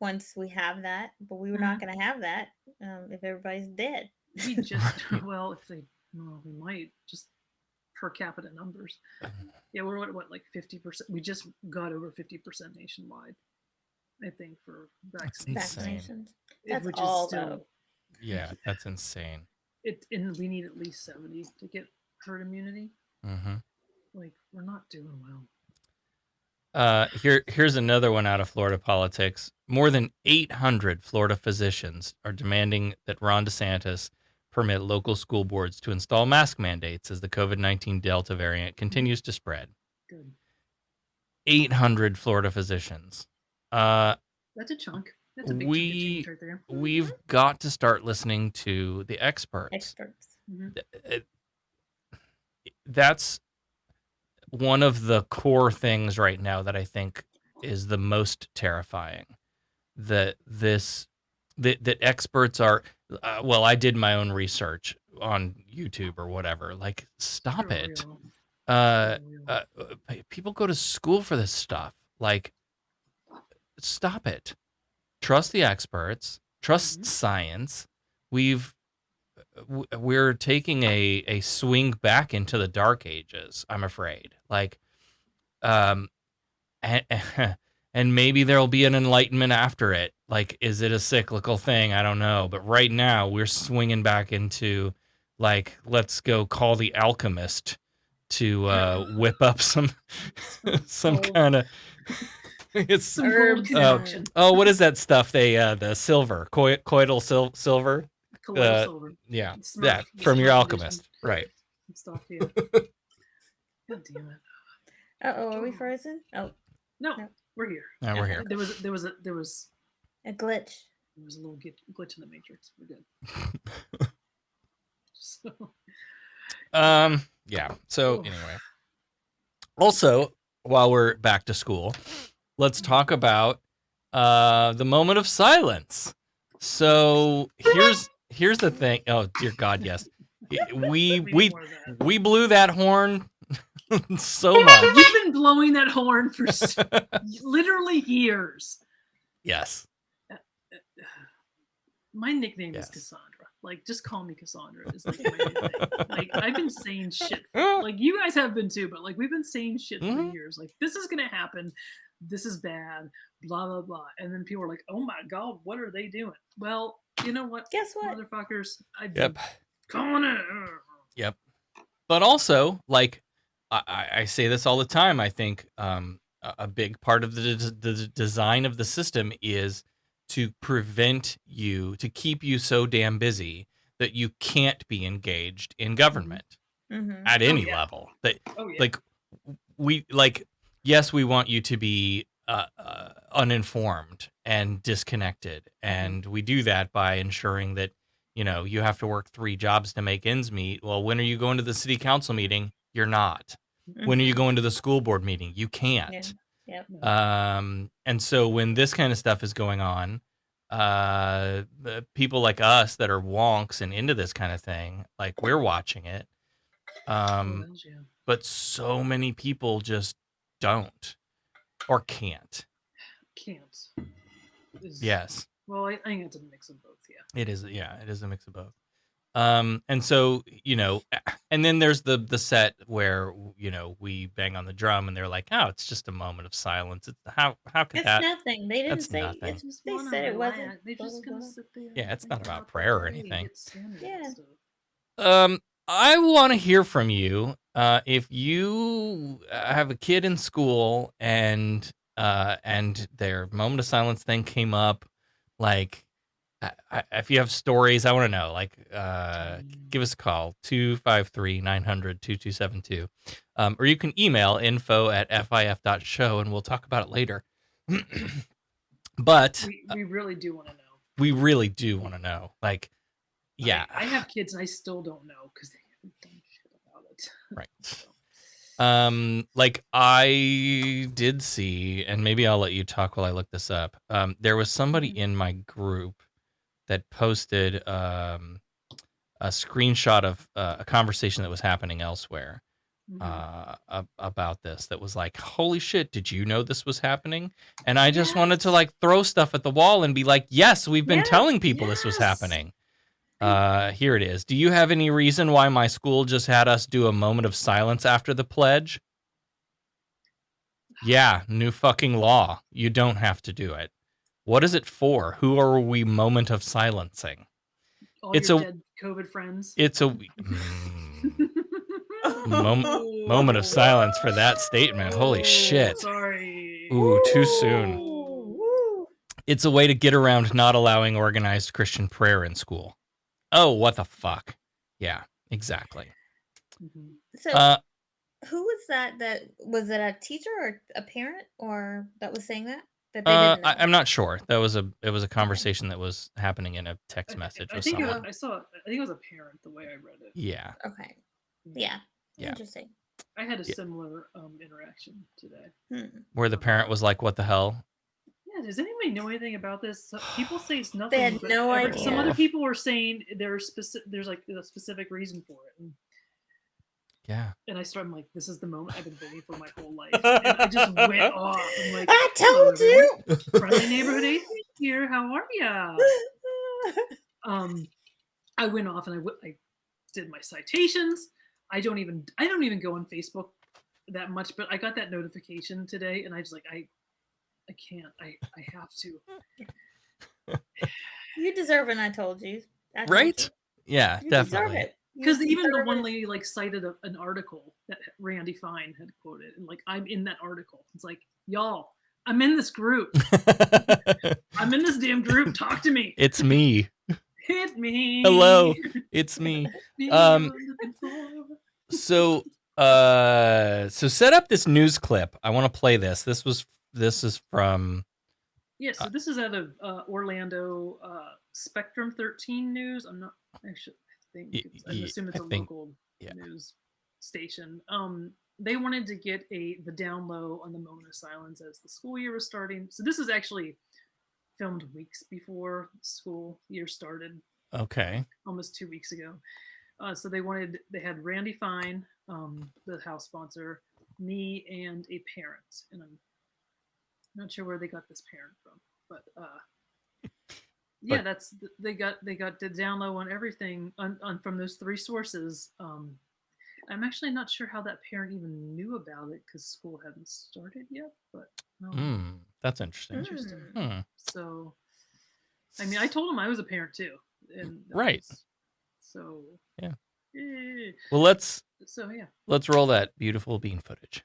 Once we have that, but we were not going to have that if everybody's dead. We just we might just per capita numbers. Yeah, we're what like 50%. We just got over 50% nationwide, I think, for vaccinations. Insane. Vaccinations. That's Which all is still though. Yeah, that's insane. and we need at least 70 to get herd immunity. Mm-hmm. Like we're not doing well. Here's another one out of Florida politics. More than 800 Florida physicians are demanding that Ron DeSantis permit local school boards to install mask mandates as the COVID-19 Delta variant continues to spread. Good. 800 Florida physicians. That's a chunk. That's a big chunk of change right there. We've got to start listening to the experts. Experts. That's one of the core things right now that I think is the most terrifying. That experts are. Well, I did my own research on YouTube or whatever. Like, stop For it. real. People go to school for this stuff. Like, stop it. Trust the experts. Trust science. We're taking a swing back into the dark ages, I'm afraid. Like, and maybe there'll be an enlightenment after it. Like, is it a cyclical thing? I don't know. But right now we're swinging back into, like, let's go call the alchemist to whip up some kind of it's Some Herbs gold concoction. what is that stuff they the silver colloidal silver Colloidal silver. yeah Smurf- that the from your Smurf alchemist edition. right And stuff, yeah. God damn it. Are we frozen? Oh, No, No. we're here. now we're here. There was a a glitch. little glitch in the matrix. We're good. So, Yeah, so Oof. anyway, also while we're back to school, let's talk about the moment of silence. So here's the thing. Oh dear God, yes. We need more of that. we blew that horn so much. You've been blowing that horn for literally years. Yes. My nickname Yes. is Cassandra. Like, just call me Cassandra. Is like my nickname. Like, I've been saying shit. Like, you guys have been too, but like, we've been saying shit for Mhm. years. Like, this is gonna happen. This is bad. Blah blah blah. And then people are like, "Oh my God, what are they doing?" Well, you know what, Guess what? motherfuckers? I've Yep. been calling it. Yep. But also, like, I say this all the time. I think a big part of the design of the system is to prevent you, to keep you so damn busy that you can't be engaged in government Mm-hmm. at any yeah. level. That, Oh yeah. like, yes, we want you to be uninformed and disconnected, and we do that by ensuring that you have to work 3 jobs to make ends meet. Well, when are you going to the city council meeting? You're not. When are you going to the school board meeting? You can't. Yeah. Yep. And so when this kind of stuff is going on, the people like us that are wonks and into this kind of thing, like we're watching it. hells yeah. But so many people just don't or can't. Can't. Yes. Well, I think it's a mix of both, yeah. It is. Yeah, it is a mix of both. And so, and then there's the set where, we bang on the drum and they're like, oh, it's just a moment of silence. It's how could It's that? nothing. They didn't That's say nothing. it. They said it wasn't. They're blah, just blah, gonna blah. sit there. Yeah, it's and not think about the prayer or day, anything. get standard Yeah. and stuff. I want to hear from you. If you have a kid in school and their moment of silence thing came up, like, if you have stories, I want to know. Like, give us a call 253-900-2272, or you can email info@fif.show and we'll talk about it later. But We really do want to know. we really do want to know. Like, yeah, I have kids and I still don't know because they haven't done shit about it. right. So, Like I did see, and maybe I'll let you talk while I look this up. There was somebody in my group that posted a screenshot of a conversation that was happening elsewhere about this. That was like, holy shit, did you know this was happening? And I just wanted to like throw stuff at the wall and be like, yes, we've been telling people this was happening. Here it is. Do you have any reason why my school just had us do a moment of silence after the pledge? Yeah, new fucking law. You don't have to do it. What is it for? Who are we moment of silencing? all your dead COVID friends. It's a moment of silence for that statement. Holy shit. Sorry. Ooh, too soon. It's a way to get around not allowing organized Christian prayer in school. Oh, what the fuck? Yeah, exactly. So, who was that? That was it a teacher or a parent or that was saying that? That they didn't know? I'm not sure. It was a conversation that was happening in a text message with someone. I think it was a parent the way I read it. Yeah. Okay. Yeah. Interesting. I had a similar interaction today. Where the parent was like, what the hell? Yeah, does anybody know anything about this? People say it's nothing. They had no idea. Some other people were saying there's like a specific reason for it. And I'm like, this is the moment I've been waiting for my whole life. And I just went off. I'm like, I told you. Friendly neighborhood atheist here. How are ya? I went off and I did my citations. I don't even go on Facebook that much, but I got that notification today, and I just like I can't. I have to. You deserve it. I told you. Right? Yeah, You definitely. deserve it. Because even the one lady like cited an article that Randy Fine had quoted, and like I'm in that article. It's like, y'all, I'm in this group. I'm in this damn group. Talk to me. It's me. Hit me. Hello, it's me. So set up this news clip. I want to play this. This is from. Yeah, so this is out of Orlando Spectrum 13 News. I'm not. I assume it's a local news station. They wanted to get the down low on the moment of silence as the school year was starting. So this is actually filmed weeks before school year started. Okay. Almost 2 weeks ago. So they had Randy Fine, the House sponsor, me, and a parent. And I'm not sure where they got this parent from, but yeah, they got the down low on everything on from those three sources. I'm actually not sure how that parent even knew about it because school hadn't started yet. But that's interesting. So, I mean, I told him I was a parent too, and right. So yeah. Well, let's roll that beautiful bean footage.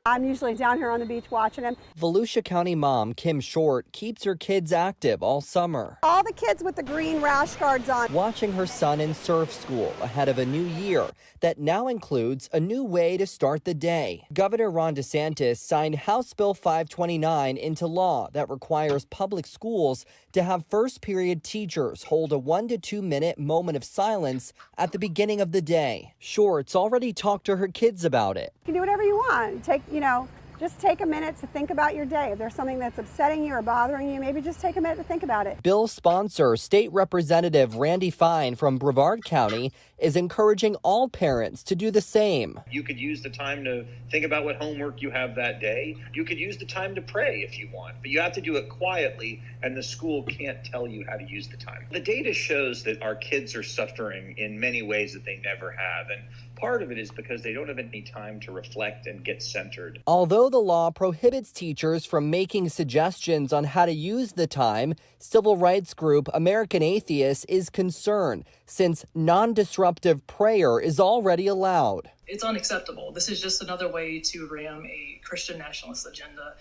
I'm usually down here on the beach watching them. Volusia County mom Kim Short keeps her kids active all summer. All the kids with the green rash guards on. Watching her son in surf school ahead of a new year that now includes a new way to start the day. Governor Ron DeSantis signed House Bill 529 into law that requires public schools to have first period teachers hold a 1 to 2 minute moment of silence at the beginning of the day. Short's already talked to her kids about it. You can do whatever you want. Take just take a minute to think about your day. If there's something that's upsetting you or bothering you, maybe just take a minute to think about it. Bill's sponsor, State Representative Randy Fine from Brevard County, is encouraging all parents to do the same. You could use the time to think about what homework you have that day. You could use the time to pray if you want, but you have to do it quietly, and the school can't tell you how to use the time. The data shows that our kids are suffering in many ways that they never have, and part of it is because they don't have any time to reflect and get centered. Although the law prohibits teachers from making suggestions on how to use the time, civil rights group American Atheists is concerned since non-disruptive prayer is already allowed. It's unacceptable. This is just another way to ram a Christian nationalist agenda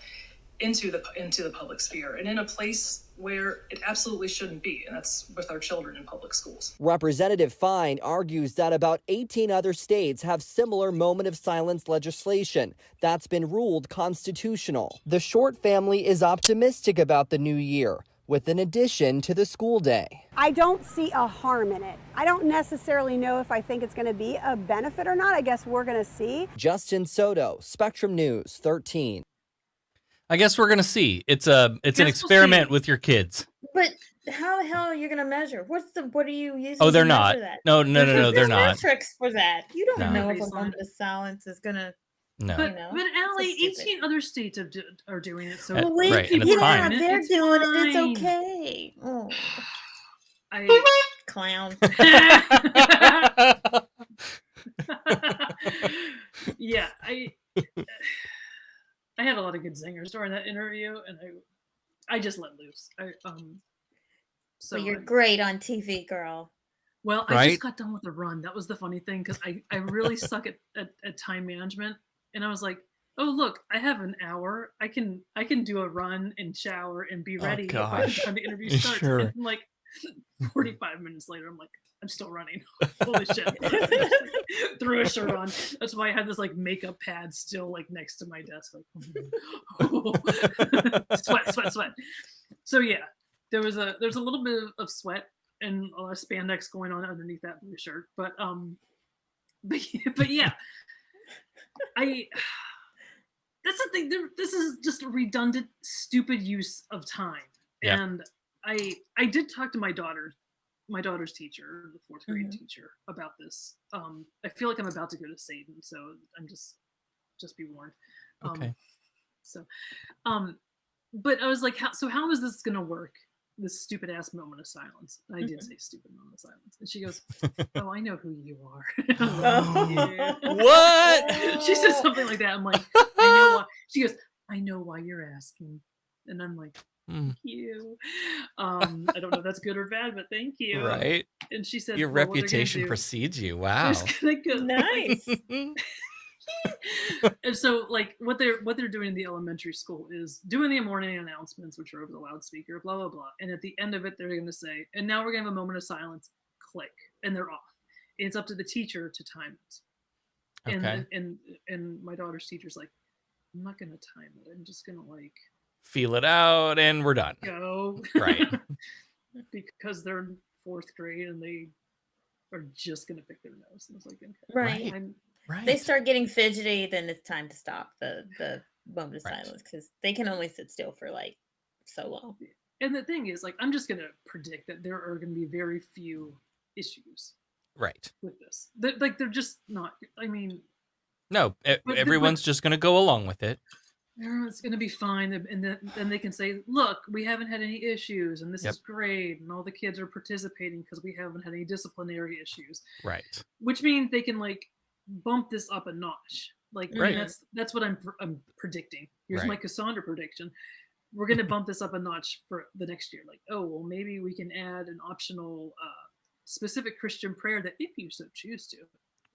into the public sphere and in a place where it absolutely shouldn't be, and that's with our children in public schools. Representative Fine argues that about 18 other states have similar moment of silence legislation that's been ruled constitutional. The Short family is optimistic about the new year, with an addition to the school day. I don't see a harm in it. I don't necessarily know if I think it's going to be a benefit or not. I guess we're going to see. Justin Soto, Spectrum News 13. I guess we're going to see. It's an experiment with your kids. But how the hell are you going to measure? What are you using? Oh, they're to not. measure that? No, they're There's not. metrics for that. You don't No. know if a moment of silence is going to. No. But, know, but Allie, it's so 18 other states are doing it. So Right, Wait, and it's fine. they're It's doing fine. it. It's okay. Oh, clown. Yeah, I had a lot of good zingers during that interview, and I just let loose. So Well, you're great on TV, girl. Well, I Right? just got done with the run. That was the funny thing, because I really suck at time management, and I was like, oh look, I have an hour. I can do a run and shower and be ready by the gosh. time the interview starts. Sure. And like 45 minutes later, I'm like, I'm still running. Holy shit. Threw a shirt on. That's why I had this like makeup pad still like next to my desk. Like, sweat. So yeah, there's a little bit of sweat and a lot of spandex going on underneath that blue shirt. But yeah, that's the thing. This is just a redundant, stupid use of time. Yeah. And I did talk to my daughter's teacher, the fourth grade teacher, about this. I feel like I'm about to go to Satan, so I'm just be warned. Okay. But I was like, how is this gonna work? This stupid ass moment of silence. And I did say stupid moment of silence, and she goes, "Oh, I know who you are." What? She said something like that. I'm like, I know why. She goes, "I know why you're asking," and I'm like, "Thank you." I don't know if that's good or bad, but thank you. Right? And she said, Your "Well, what they're gonna reputation do- precedes you. they're Wow. just gonna go-" Nice. And so like what they're doing in the elementary school is doing the morning announcements, which are over the loudspeaker, blah blah blah, and at the end of it they're going to say, and now we're going to have a moment of silence, click, and they're off. And it's up to the teacher to time it. Okay. And my daughter's teacher's like, I'm not going to time it, I'm just going to like Feel it out and we're done. go. Right. Because they're in fourth grade and they are just going to pick their nose. And I was like, okay, Right. Right. They start getting fidgety, then it's time to stop the moment of Right. silence because they can only sit still for like so long. And the thing is, like, I'm just going to predict that there are going to be very few issues Right. with this. They're just not. I mean, No, but- everyone's just going to go along with it. it's going to be fine, and then they can say, "Look, we haven't had any issues, and this Yep. is great, and all the kids are participating because we haven't had any disciplinary issues." Right. Which means they can like bump this up a notch. Like, Right. that's what I'm predicting. Here's my Right. Cassandra prediction. We're going to bump this up a notch for the next year. Like, oh, well, maybe we can add an optional specific Christian prayer that, if you so choose to,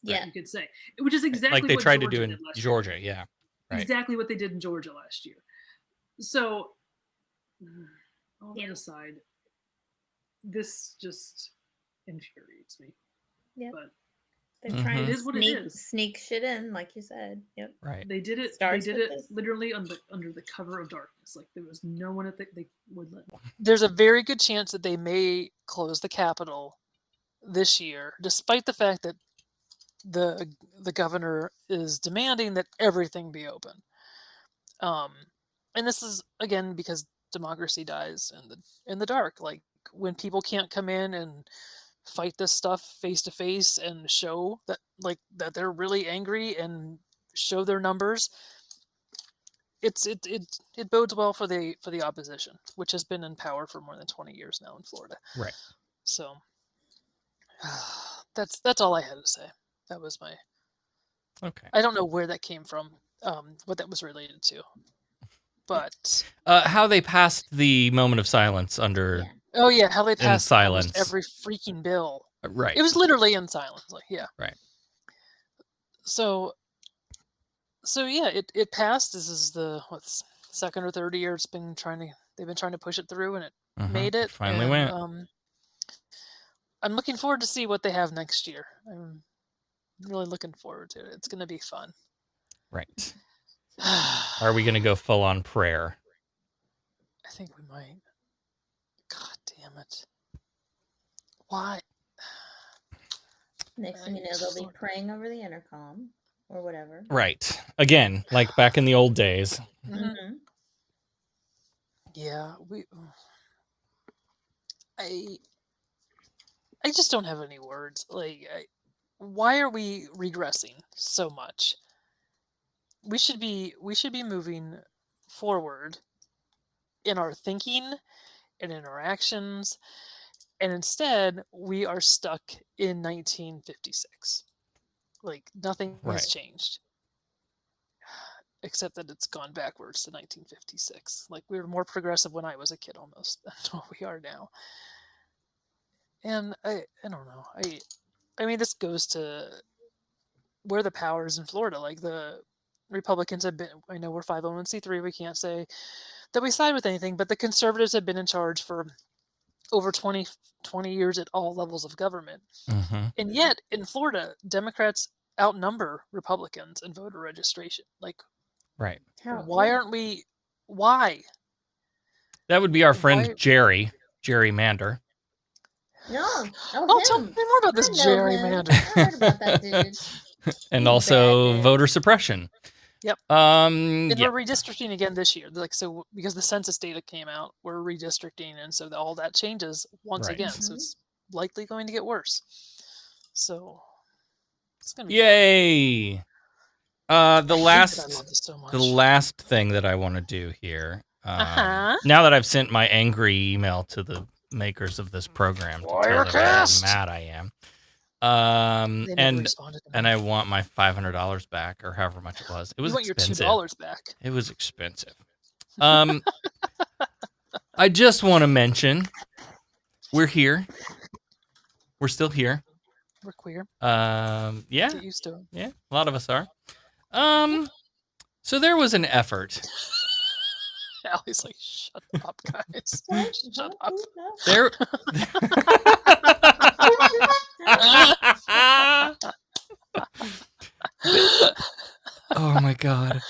Yeah. you could say, which is exactly Like they what tried to Georgia do in did last year. Georgia. Yeah. Right. Exactly what they did in Georgia last year. So, all Yeah. that aside, this just infuriates me. Yep. But They're trying Mhm. to It is what it is. sneak shit in, like you said. Yep. Right. they did it. Starts They did with it this. literally under the cover of darkness. Like there was no one they would let. There's a very good chance that they may close the Capitol this year, despite the fact that the governor is demanding that everything be open. And this is again because democracy dies in the dark. Like when people can't come in and fight this stuff face to face and show that they're really angry and show their numbers, it bodes well for the opposition, which has been in power for more than 20 years now in Florida. Right. So that's all I had to say. That was my. Okay. I don't know where that came from, what that was related to, but how they passed the moment of silence under. Oh yeah, how they passed silence. almost every freaking bill. Right. It was literally in silence. Like yeah. Right. So yeah, it passed. This is the second or third year they've been trying to push it through, and it made it. Finally and, went. I'm looking forward to see what they have next year. I'm really looking forward to it. It's going to be fun. Right. Are we going to go full on prayer? I think we might. God damn it. Why? Next thing you know, they'll be praying over the intercom or whatever. Right. Again, like back in the old days. Mm-hmm. Yeah, I just don't have any words. Like, why are we regressing so much? We should be moving forward in our thinking and in our actions, and instead we are stuck in 1956. Like nothing has changed, except that it's gone backwards to 1956. Like we were more progressive when I was a kid, almost, than what we are now. And I don't know. I mean, this goes to where the power is in Florida. Like the Republicans have been. I know we're 501c3. We can't say that we side with anything, but the conservatives have been in charge for over 20 years at all levels of government. And yet in Florida, Democrats outnumber Republicans in voter registration. Like, right. Why aren't we? Why? That would be our friend Jerry Mander. No. Tell me more about this Jerry Mander. I heard about that dude. And also voter suppression. Yep. And we're redistricting again this year. Like so, because the census data came out, we're redistricting, and so all that changes once again. So it's likely going to get worse. So it's gonna be yay! The last thing that I want to do here. Now that I've sent my angry email to the makers of this program to tell them how mad I am. And I want my $500 back, or however much it was. It was expensive. You want your $2 back. It was expensive. I just want to mention, we're here. We're still here. We're queer. Yeah. Get used to it. Yeah, a lot of us are. So there was an effort. Allie's like, shut up, guys. Shut up. There. Oh my God.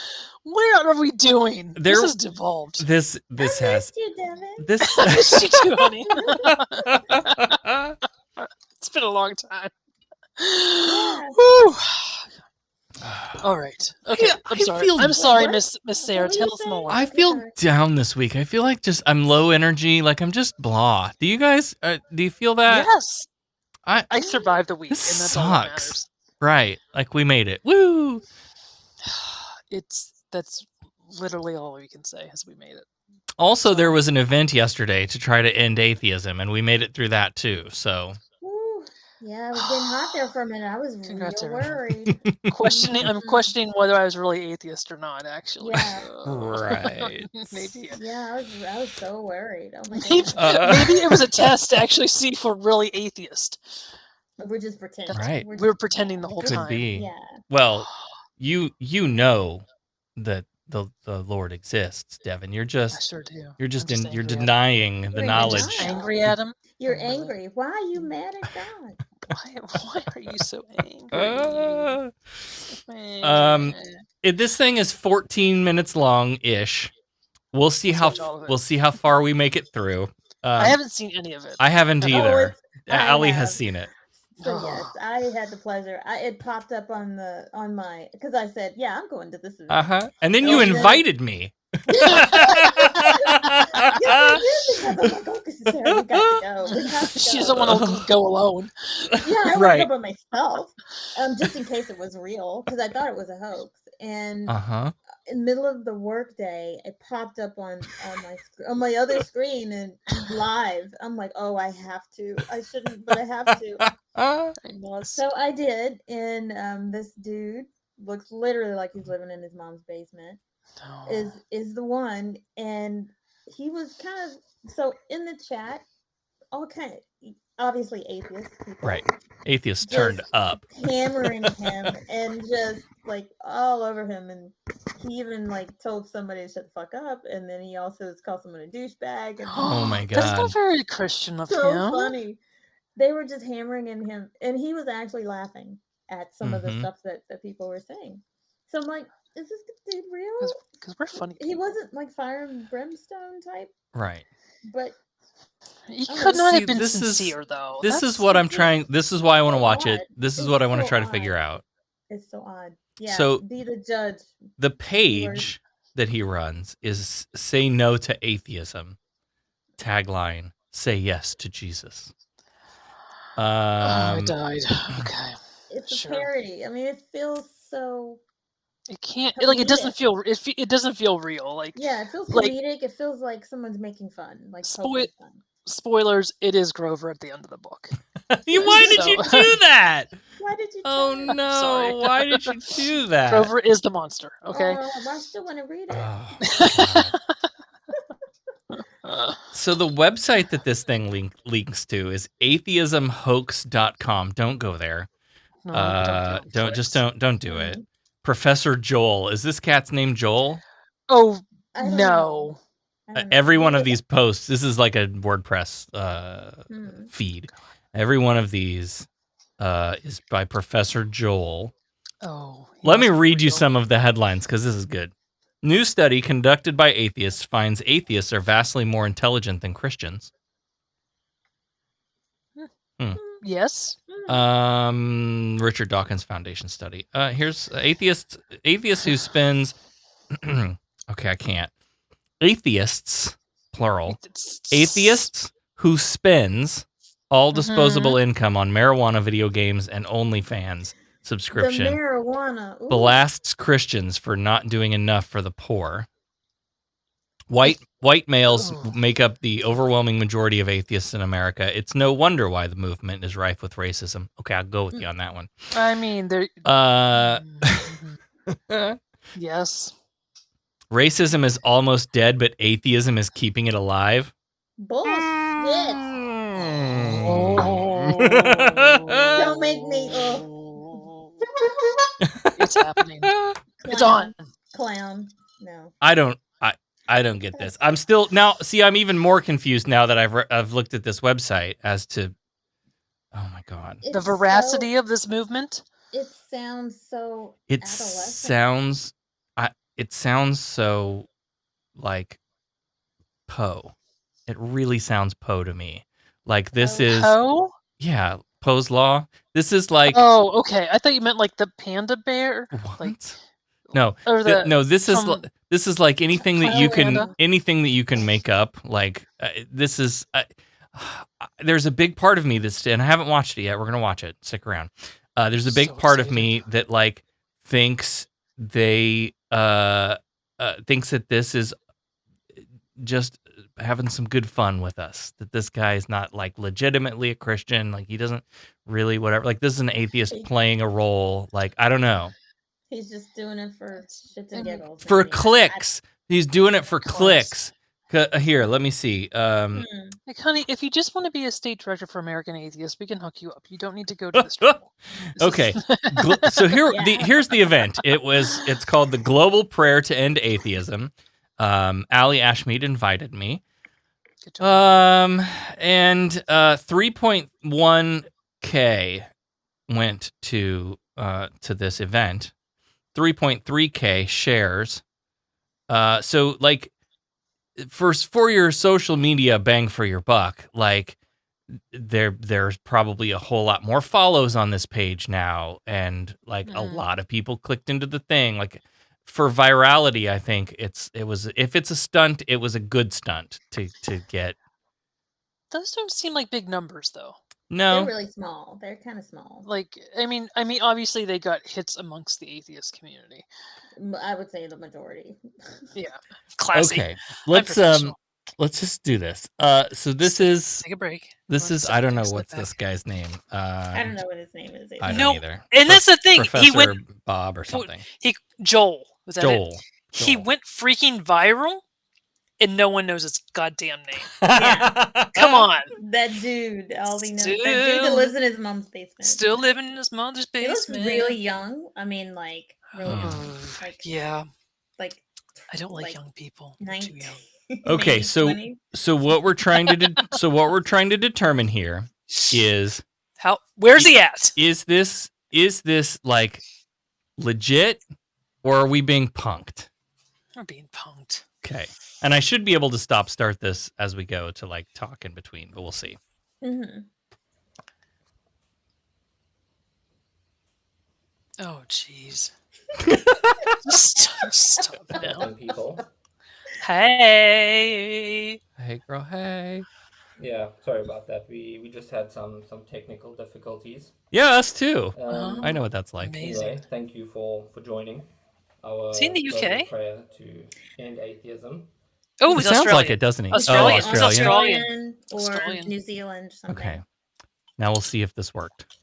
What are we doing? This has devolved. This has. You, Devon. This. I missed you too, honey. It's been a long time. Woo. All right. Okay. I'm sorry, Miss Sarah. Tell us more. I feel down this week. I feel like I'm low energy. Like I'm just blah. Do you guys? Do you feel that? Yes. I survived the week, and this that's all that sucks. matters. Right. Like we made it. Woo. That's literally all we can say is we made it. Also, there was an event yesterday to try to end atheism, and we made it through that too. So. Yeah, it was getting hot there for a minute. I was real worried. I'm questioning whether I was really atheist or not, actually. Yeah. Right. Maybe. Yeah, I was so worried. Oh my God. Maybe it was a test to actually see if we're really atheist. We're just pretending. Right. We were pretending the whole time. Could be. Yeah. Well, you know that the Lord exists, Devon. You're just. I sure do. You're denying the knowledge. You're just angry at him. You're angry. Why are you mad at God? Why are you so angry? This thing is 14 minutes long ish. We'll see how far we make it through. I haven't seen any of it. I haven't either. Allie has seen it. So yes, I had the pleasure. It popped up on my because I said, yeah, I'm going to this event. And then you And then invited me. yes, I did because I'm like, oh, Sarah, we got to go. We have to She go. doesn't want to go alone. Yeah, I want to Right. go by myself, just in case it was real, because I thought it was a hoax. And in the middle of the workday, it popped up on my other screen and live. I'm like, oh, I have to. I shouldn't, but I have to. I must. So I did, and this dude looks literally like he's living in his mom's basement. No. Is the one, and he was kind of so in the chat, all kind of obviously atheist people, Right. Atheists turned just up. hammering him and just like all over him, and he even like told somebody to shut the fuck up, and then he also called someone a douchebag. And Oh my That's God. not very Christian of so him. funny. They were just hammering in him, and he was actually laughing at some of the stuff that people were saying. So I'm like, is this dude real? Because we're funny. He wasn't like fire and brimstone type, Right. but He Oh, could not See, have been this is- sincere, though. This That's is what I'm so trying. This is why I want to so watch it. odd. This is It's what I want to so try to odd. figure out. it's so odd. Yeah, So- be the judge. The page that he runs is "Say No to Atheism." Tagline: Say Yes to Jesus. I died. Okay. It's Sure. a parody. I mean, it feels so. It can't. It doesn't Comedic. feel. It doesn't feel real. Like Yeah, it feels Like- comedic. It feels like someone's making fun, like Spoil- poking fun. spoilers. It is Grover at the end of the book. Why did you do that? Why did you? Oh try? no! Sorry. Why did you do that? Grover is the monster. Okay. I still want to read it. Oh, God. So the website that this thing links to is atheismhoax.com. Don't go there. No, Don't do it. Professor Joel. Is this cat's name Joel? Oh I don't no. know. I don't know. Every one of Maybe- these posts, this is like a WordPress feed. Every one of these is by Professor Joel. Oh. he Let me must be read you real. some of the headlines because this is good. New study conducted by atheists finds atheists are vastly more intelligent than Christians. Yes. Richard Dawkins Foundation study. Here's atheists who spends. Okay, I can't. Atheists, plural. Atheists who spends all disposable income on marijuana, video games, and OnlyFans subscription The marijuana. Ooh. blasts Christians for not doing enough for the poor. White males make up the overwhelming majority of atheists in America. It's no wonder why the movement is rife with racism. Okay, I'll go with you on that one. I mean, there. Yes. Racism is almost dead, but atheism is keeping it alive. Bullshit. Oh. Don't make me. It's happening. It's on. Clown. No. I don't get this. I'm still now. See, I'm even more confused now that I've looked at this website as to. Oh my God. The veracity of this movement. It sounds so. It adolescent. sounds so like Poe. It really sounds Poe to me. Like this is Poe? yeah, Poe's Law. This is like Oh, okay. I thought you meant like the panda bear. what? Like No, or the no. This is from- this is like anything that you can Panda. make up. Like this is. There's a big part of me that's, and I haven't watched it yet. We're gonna watch it. Stick around. There's a big So part of excited. me that like thinks they thinks that this is just having some good fun with us. That this guy is not like legitimately a Christian. Like he doesn't really whatever. Like this is an atheist playing a role. Like I don't know. He's just doing it for shits and giggles. For maybe. clicks. He's doing it for clicks. Here, let me see. Like, honey, if you just want to be a state director for American Atheists, we can hook you up. You don't need to go to the struggle. Okay. So here's the event. It's called the Global Prayer to End Atheism. Allie Ashmead invited me. Good job. And 3.1K went to this event. 3.3K shares. So like for your social media bang for your buck, like there's probably a whole lot more follows on this page now, and like a lot of people clicked into the thing. Like for virality, I think it was if it's a stunt, it was a good stunt to get. Those don't seem like big numbers, though. No, They're really small. They're kind of small. Like, I mean, obviously they got hits amongst the atheist community. I would say the majority. Yeah, classy. Okay, let's just do this. So this is take a break. This is I don't know what's this guy's name. I don't know what his name is. I don't either. And that's the thing. Professor He went Bob or something. Joel was that Joel. it? He went freaking viral, and no one knows his goddamn name. Yeah. Come on, that dude. All we know. That dude that lives in his mom's basement. Still living in his mother's He basement. looks really young. I mean, like really young. Like, yeah. Like I don't like young people. They're too young. Okay, so what we're trying to determine here is where's he at? Is this like legit, or are we being punked? We're being punked. Okay, and I should be able to start this as we go to like talk in between, but we'll see. Mm-hmm. Oh, jeez. Stop now. People. Hey girl, hey. Yeah, sorry about that. We just had some technical difficulties. Yeah, us too. I know what that's like. Anyway, thank you for joining our Is he in the UK? prayer to end atheism. Oh, it sounds like it, doesn't he? Australian. Oh, Australian or Australian. New Zealand or something. Okay. Now we'll see if this worked.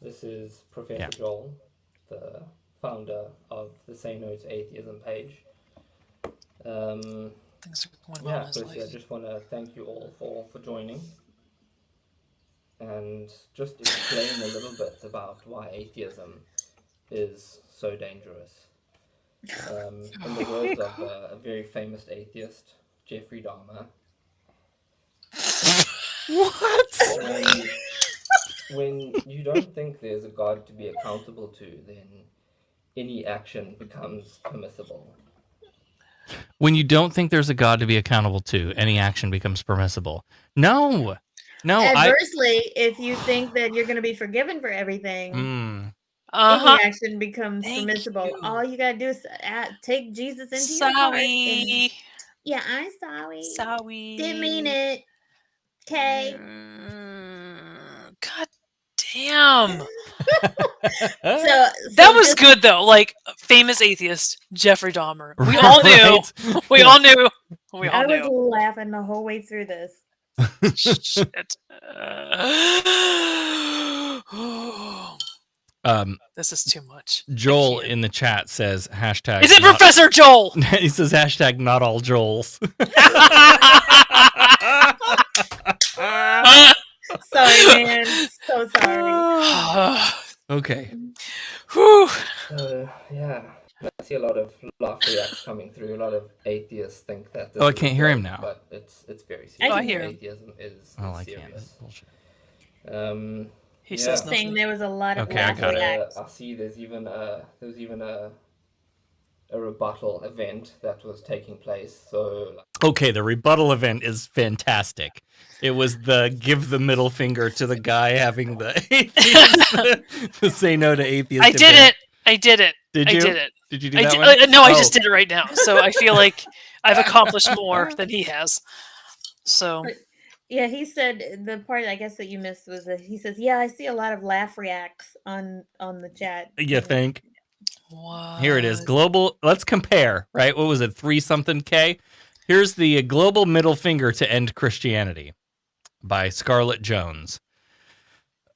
This is Professor Joel, the founder of the Say No to Atheism page. Things are going well in his firstly, life. I just want to thank you all for joining and just explain a little bit about why atheism is so dangerous. In the words of a very famous atheist, Jeffrey Dahmer. What? When you don't think there's a God to be accountable to, then any action becomes permissible. When you don't think there's a God to be accountable to, any action becomes permissible. No. Adversely, if you think that you're going to be forgiven for everything, any action becomes permissible. All you got to do is take Jesus into your heart. And, yeah, I'm sorry. Sorry. Didn't mean it. Okay. God damn. So that was good though. Like famous atheist Jeffrey Dahmer. We all knew. We all knew. I was laughing the whole way through this. Shit. This is too much. Joel in the chat says hashtag. Is it Professor Joel? He says hashtag not all Joels. Sorry, man. So sorry. Okay. Whew. Yeah, I see a lot of laugh reacts coming through. A lot of atheists think that. I can't hear him now. But it's very serious. I hear him. Atheism is I serious. Can't. He says nothing. There was a lot of I got it. I see. There's even a rebuttal event that was taking place. So okay, the rebuttal event is fantastic. It was the give the middle finger to the guy having the to say no to atheist. I did it. Did you? I did it. Did you do that one? No, I just did it right now. So I feel like I've accomplished more than he has. So. Yeah, he said the part I guess that you missed was that he says, "Yeah, I see a lot of laugh reacts on the chat." You think? What? Here it is. Global. Let's compare. Right? What was it? 3-something K. Here's the global middle finger to end Christianity by Scarlett Jones.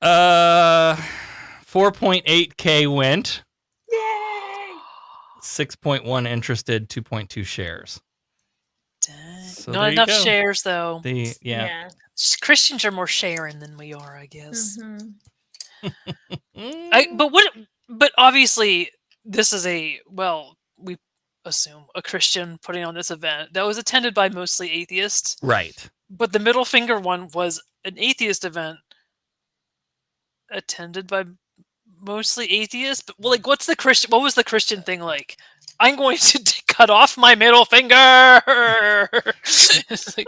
4.8K went. Yay! 6.1 interested. 2.2 shares. So not enough shares though. Yeah. Christians are more sharing than we are, I guess. Mm-hmm. But obviously this is we assume a Christian putting on this event that was attended by mostly atheists. Right. But the middle finger one was an atheist event attended by mostly atheists. But what was the Christian thing like? I'm going to cut off my middle finger. It's like,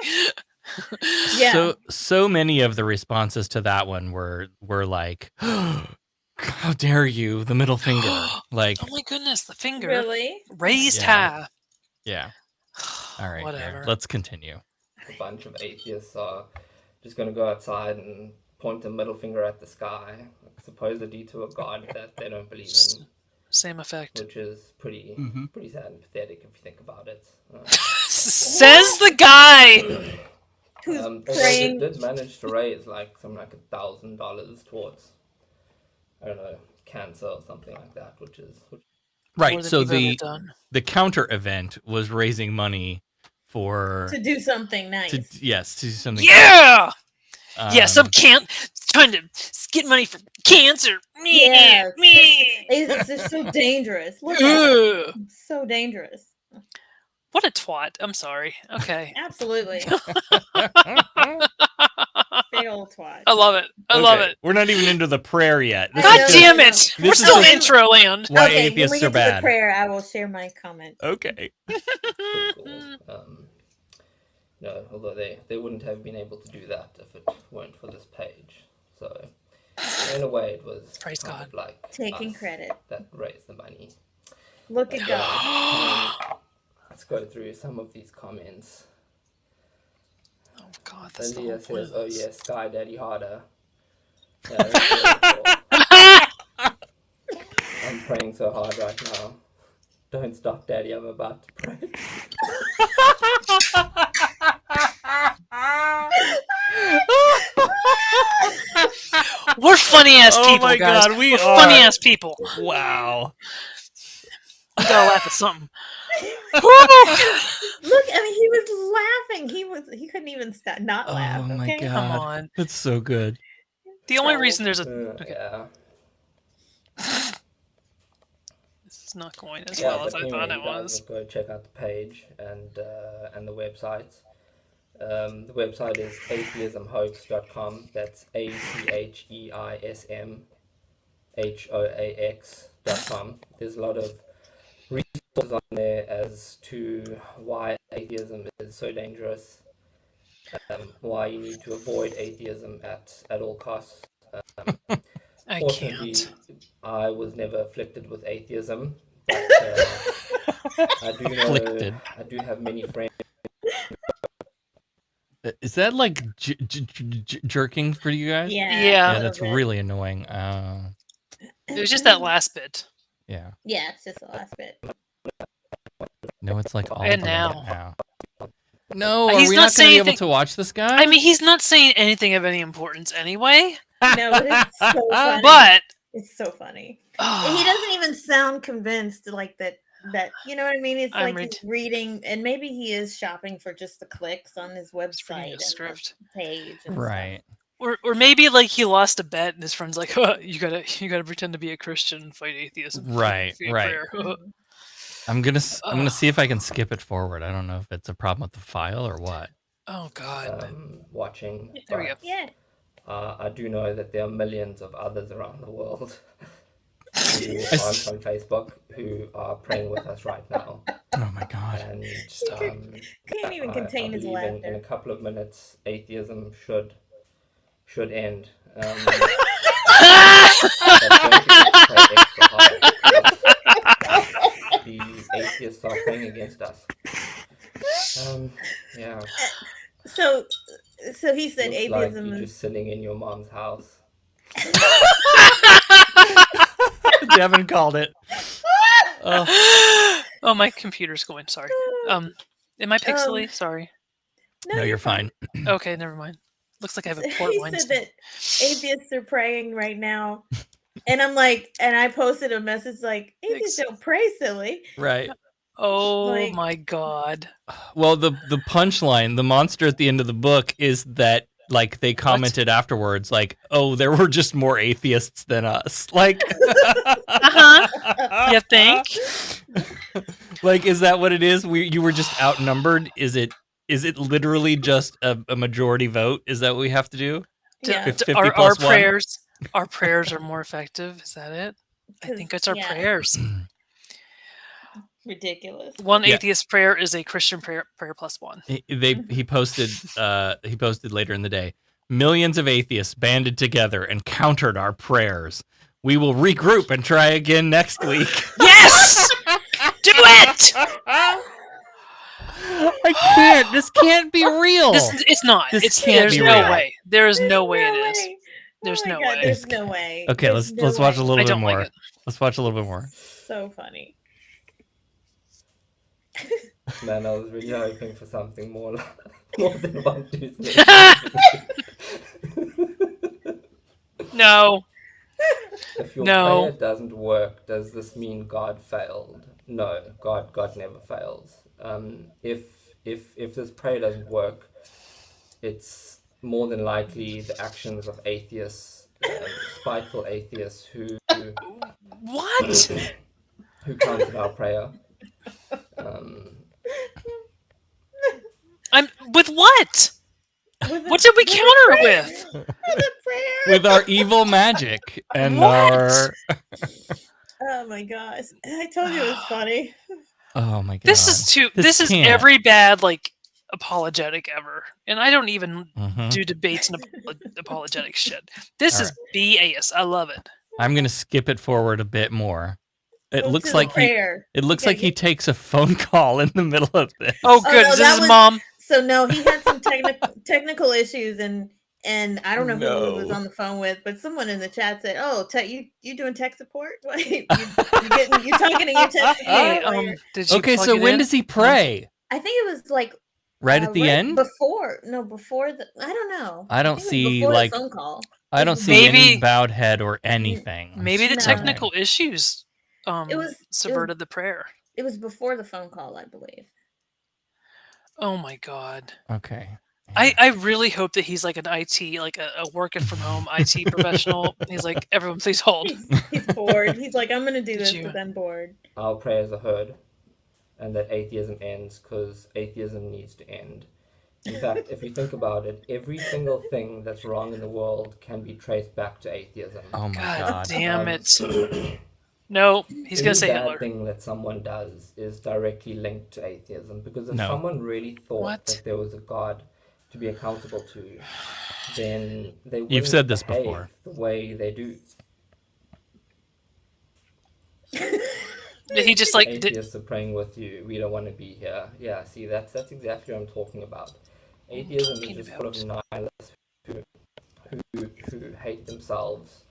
Yeah. So many of the responses to that one were like, how dare you, the middle finger. Like, Oh my goodness, the finger Really? raised Yeah. high. yeah. All right, here, Whatever. let's continue. A bunch of atheists are just going to go outside and point a middle finger at the sky, supposedly to a god that they don't believe in, Same effect. which is pretty sad and pathetic if you think about it. Says the guy. Who's Although praying? they did manage to raise like something like $1,000 towards, I don't know, cancer or something like that, which Right. More than So you've ever the done. counter event was raising money for To do something nice. to do something. Yeah. Yeah, some Um, can't trying to get money for cancer. Yeah. Me. It's just so dangerous. Look at it. Ugh. So dangerous. What a twat. I'm sorry. Okay. Absolutely. Big old twat. I love it. I love it. We're not even into the prayer yet. This God is know, damn I know. it. We're This is still just- intro land. why Okay, when atheists we are get to the bad. prayer, I will share my comment. Okay. pretty cool. No, although they wouldn't have been able to do that if it weren't for this page. So in a way, it was Praise kind God. of like Taking us credit. that raised the money. Look at God. Let's go through some of these comments. Oh God, that's the whole Leah point says, of "Oh this. yes, Sky Daddy harder." Yeah, that's really cool. I'm praying so hard right now. Don't stop, Daddy. I'm about to pray. We're funny ass Oh people, my guys. God, we We're are. funny ass people. Wow. We gotta laugh at something. Look, I mean, he was laughing. He couldn't even stop not laugh. Oh my Okay? God. Come on. That's so good. The only So- reason there's a okay, Yeah. this is not going as Yeah, well as but I anyway, thought you it guys was. must go check out the page and the website. The website is atheismhoax.com. That's atheismhoax.com. There's a lot of resources on there as to why atheism is so dangerous, why you need to avoid atheism at all costs. I Fortunately, can't. I was never afflicted with atheism, but I do know Afflicted. I do have many friends. Is that like jerking for you guys? Yeah. Yeah. a Yeah, little that's bit. really annoying. It was just that last bit. Yeah. Yeah, it's just the last bit. No, it's like all And the way now. No, are He's we not not going to saying be able anything- to watch this guy? I mean, he's not saying anything of any importance anyway. No, but it's so funny. But It's so funny. oh, He doesn't even sound convinced like that you know what I mean? It's I'm like he's reading, and maybe he is shopping for just the clicks on his he's reading website a and the script. page. And right. Or maybe like he lost a bet and his friend's like, oh, you gotta pretend to be a Christian and fight atheism. Right, Via right. prayer." stuff. I'm gonna see if I can skip it forward. I don't know if it's a problem with the file or what. Oh God. Watching. There we go. but, Yeah. I do know that there are millions of others around the world who aren't on Facebook who are praying with us right now. Oh my God. And Can't even I contain his believe in a laughter. couple of minutes, atheism should end. But don't forget to pray extra hard. The atheists are praying against us. Yeah. So he said Looks like atheism you're is just sitting in your mom's house. Devon called it. Oh, my computer's going. Sorry. Am I pixely? Sorry. No, you're fine. Okay, never mind. Looks like I have a port He wine. said that atheists are praying right now. And I'm like, and I posted a message like, atheists don't pray, silly. Right. Oh Like- my God. Well, the punchline, the monster at the end of the book is that like they commented afterwards, like, "Oh, there were just more atheists than us." Like, You think? like, is that what it is? You were just outnumbered? Is it literally just a majority vote? Is that what we have to do? Yeah. 50 Our plus one? prayers are more effective. Is that it? I think it's our Yeah. prayers. ridiculous. One Yeah. atheist prayer is a Christian prayer plus one. He posted later in the day, millions of atheists banded together and countered our prayers. We will regroup and try again next week. Yes! Do it! I can't. This can't be real. It's not. This can't there's be no real. way. There is no way it is. way. There's Oh my no God, way. There's no way. Okay, There's let's no watch a way. little I bit don't like more. it. Let's watch a little bit more. So funny. Man, I was really hoping for something more than 1, 2, 3. No. If your No. prayer doesn't work, does this mean God failed? No, God never fails. If this prayer doesn't work, it's more than likely the actions of atheists, spiteful atheists who What? who counted our prayer. I'm with what? What did we counter it with? With our evil magic and What? our. Oh my gosh! I told you it was funny. Oh my god. This is can't. every bad apologetic ever, and I don't even Mhm. do debates and apologetic shit. This All is BAS. I love it. I'm gonna skip it forward a bit more. It Go looks to the like prayer. It looks Yeah, like he takes a phone call in the middle of this. Oh, good. no, Is that this his was- mom? So no, he had some technical issues, and I don't know who he was No. on the phone with, but someone in the chat said, "Oh, you doing tech support? What, you talking to your tech support?" Hey, while you're-" did you Okay, plug so it when in? does he pray? I think it was like Right at the end? before the. I don't know. I don't think it was see, before the like- phone call. I don't see any Maybe- bowed head or anything. Maybe the No. technical issues it subverted the prayer. was before the phone call, I believe. Oh my god. Okay. I really hope that he's like an IT, like a working from home IT professional. He's like, everyone please hold. He's bored. He's like, I'm gonna do Did this you- because I'm bored. Our prayers are heard, and that atheism ends because atheism needs to end. In fact, if you think about it, every single thing that's wrong in the world can be traced back to atheism. Oh my God god. damn it. No, he's gonna Every say bad Hitler. thing that someone does is directly linked to atheism, because if No. someone really thought What? that there was a God to be accountable to, then they wouldn't You've said this behave before. the way they do. He just like did, Atheists are praying with you. We don't want to be here. Yeah, see, that's exactly what I'm talking about. Atheism is talking just full of nihilists who hate themselves,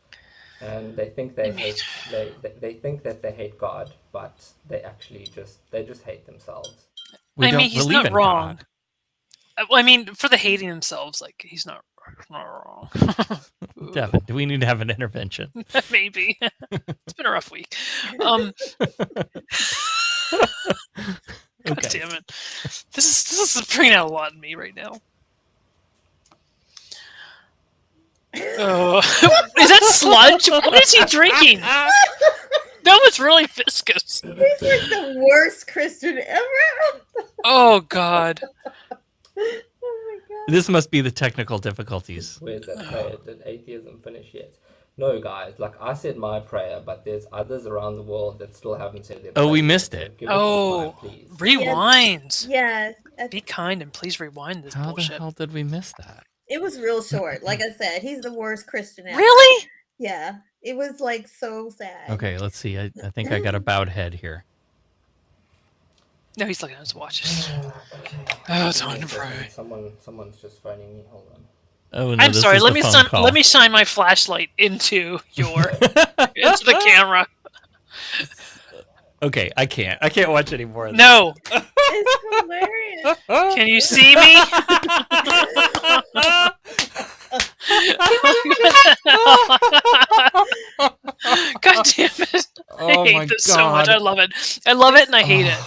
and they think they hate they think that they hate God, but they just hate themselves. We I don't mean, he's believe not in wrong. God. I mean, for the hating themselves, like he's not wrong. Devon, do we need to have an intervention? Maybe. It's been a rough week. God Okay. damn it. This is bringing out a lot in me right now. Oh, is that sludge? What is he drinking? That was really viscous. He's like the worst Christian ever. Oh god. Oh my god. This must be the technical difficulties. Where's that prayer? Did atheism finish yet? No, guys. Like I said my prayer, but there's others around the world that still haven't said their. Oh, we prayers. missed So it. give us some Oh, time, please. rewind. Yeah, Be kind and please rewind this How the bullshit. hell did we miss that? it was real short. Like I said, he's the worst Christian ever. Really? Yeah, it was like so sad. Okay, let's see. I think I got a bowed head here. No, he's looking at his watch. Okay. Oh, it's on to pray. Someone's just phoning me. Hold on. Oh no, I'm this sorry. is Let the me phone call. let me shine my flashlight into your into the camera. Okay, I can't watch any more of this. No, It's hilarious. can you see me? God damn it! Oh I my hate this so much. God. I love it. I love it, and I hate it.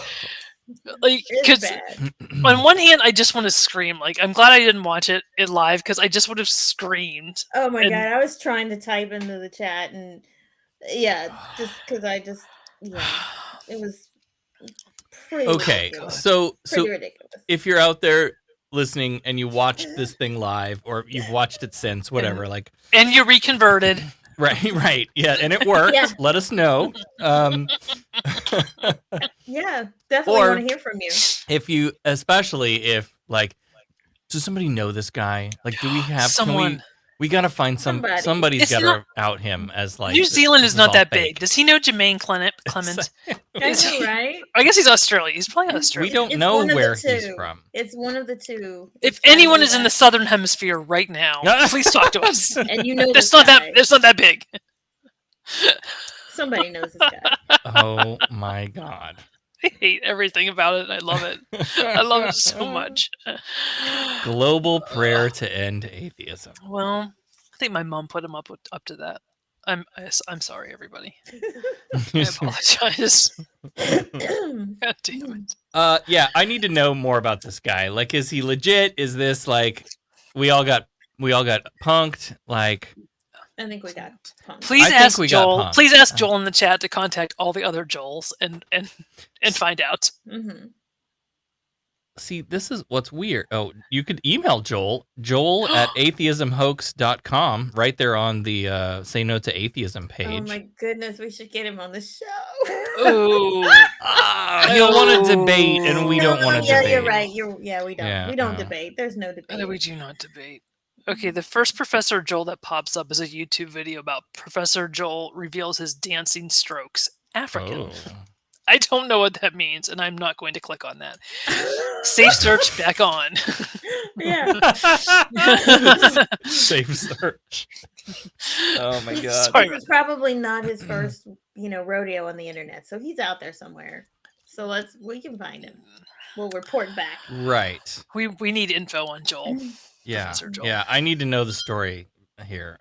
Like, It's because bad. on one hand, I just want to scream. Like, I'm glad I didn't watch it live because I just would have screamed. Oh my And- god, I was trying to type into the chat, and yeah, just because it was pretty Okay, ridiculous. so Pretty ridiculous. if you're out there listening and you watched this thing live or you've watched it since, whatever, like And you reconverted. right, yeah, and it worked. Yeah. Let us know. Yeah, definitely Or- want to hear from you. If you, especially if like, does somebody know this guy? Like, do we have Someone. we gotta find Somebody. somebody's It's gotta not- out him as like New Zealand this is not all that fake. big. Does he know Jermaine Clement? I Is know, he- right? I guess he's Australian. He's probably Australian. We don't It's know one of the where he's two. from. It's one of the two. If It's gotta anyone be is in the that. southern hemisphere right now, please talk to us. And you know It's this not that. guy. It's not that big. Somebody knows this guy. Oh my god. I hate everything about it. I love it. I love it so much. Global prayer to end atheism. Well, I think my mom put him up to that. I'm sorry, everybody. I apologize. God damn it. Yeah, I need to know more about this guy. Like, is he legit? Is this like we all got punked? Like, I think we got punked. Please I think ask we got Joel. punked. Please ask Joel in the chat to contact all the other Joels and find out. Mm-hmm. see, this is what's weird. Oh, you could email Joel at atheismhoax.com right there on the Say No to Atheism Oh page. my goodness, we should get him on the show. Ooh. He'll want to debate, and we don't want to yeah, debate. you're right. We don't. Yeah, we don't no. debate. There's no debate. No, we do not debate. Okay, the first Professor Joel that pops up is a YouTube video about Professor Joel reveals his dancing strokes. African. Oh. I don't know what that means, and I'm not going to click on that. Safe search back on. Yeah. Safe search. Oh my god. Sorry. This is probably not his first, rodeo on the internet. So he's out there somewhere. So we can find him. We'll report back. Right. We need info on Joel. Yeah. Professor Joel. Yeah. I need to know the story here.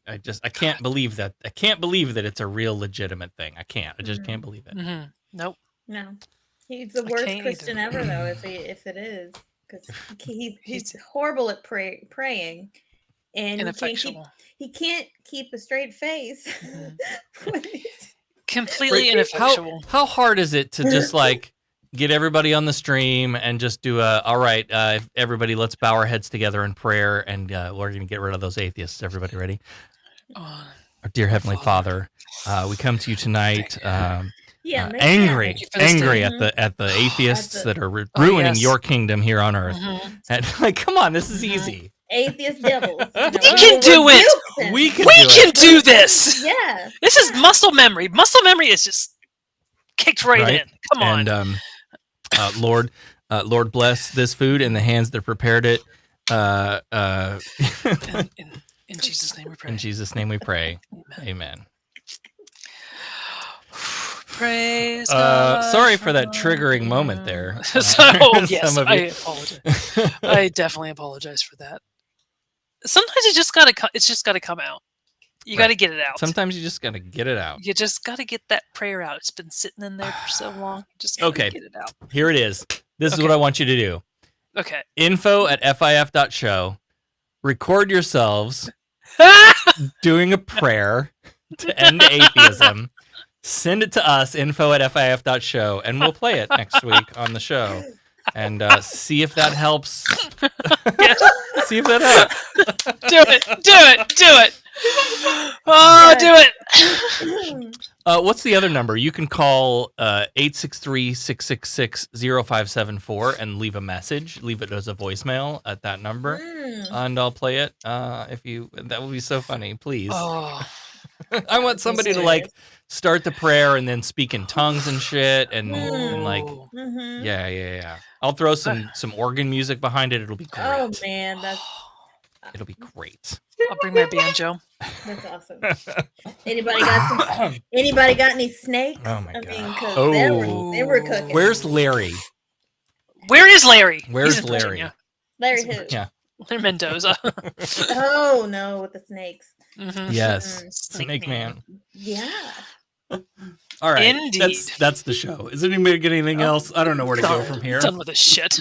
I can't believe that. I can't believe that it's a real legitimate thing. I just can't believe it. Mm-hmm. Nope. No. He's the I worst can't Christian either. ever, though, if it is. Because he's horrible at praying. And Ineffectual. he can't keep a straight face. when he's- Completely Right, ineffectual. How hard is it to just like get everybody on the stream and just do all right, everybody, let's bow our heads together in prayer, and we're going to get rid of those atheists. Everybody ready? Oh, Our dear Heavenly Father, we come to you tonight yeah, make angry Thank you for this day. at the atheists that are ruining yes. your kingdom here on earth. Mhm. And like, come on, this is easy. atheist devils. We can do it. We can We do can it. do this. Yeah. This is muscle memory. Muscle memory is just kicked right in. Come on. And Lord bless this food in the hands that prepared it. In Jesus' name we pray. In Jesus' name we pray. Amen. Praise God. Sorry for that triggering moment there. Yes, Some of I you. apologize. I definitely apologize for that. Sometimes it's just gotta come out. You gotta get it out. Sometimes you just gotta get it out. You just gotta get that prayer out. It's been sitting in there for so long. You just gotta Okay. get it out. Here it is. This is Okay. what I want you to do. Okay. info@fif.show. Record yourselves doing a prayer to end atheism. Send it to us, info@fif.show, and we'll play it next week on the show. And see if that helps. See if that helps. Do it. Do it. Do it. Oh, do it. What's the other number? You can call 863-666-0574 and leave a message. Leave it as a voicemail at that number, and I'll play it. If you, that would be so funny. Please. Oh. I want somebody to like start the prayer and then speak in tongues and shit, and like, Mhm. yeah. I'll throw some organ music behind it. It'll be great. Oh man, It'll be great. I'll bring my banjo. that's awesome. Anybody got any snakes? Oh my I God. mean, 'cause Oh. they were cooking. Where's Larry? Where is Larry? Where's He's in Larry? Virginia. Larry who? Yeah. Larry Mendoza. Oh no, with the snakes. Mhm. Yes. Mhm. Snake Man. Yeah. All right. Indeed. That's the show. Is anybody get anything else? I don't know where to go Done. from here. Done with this shit.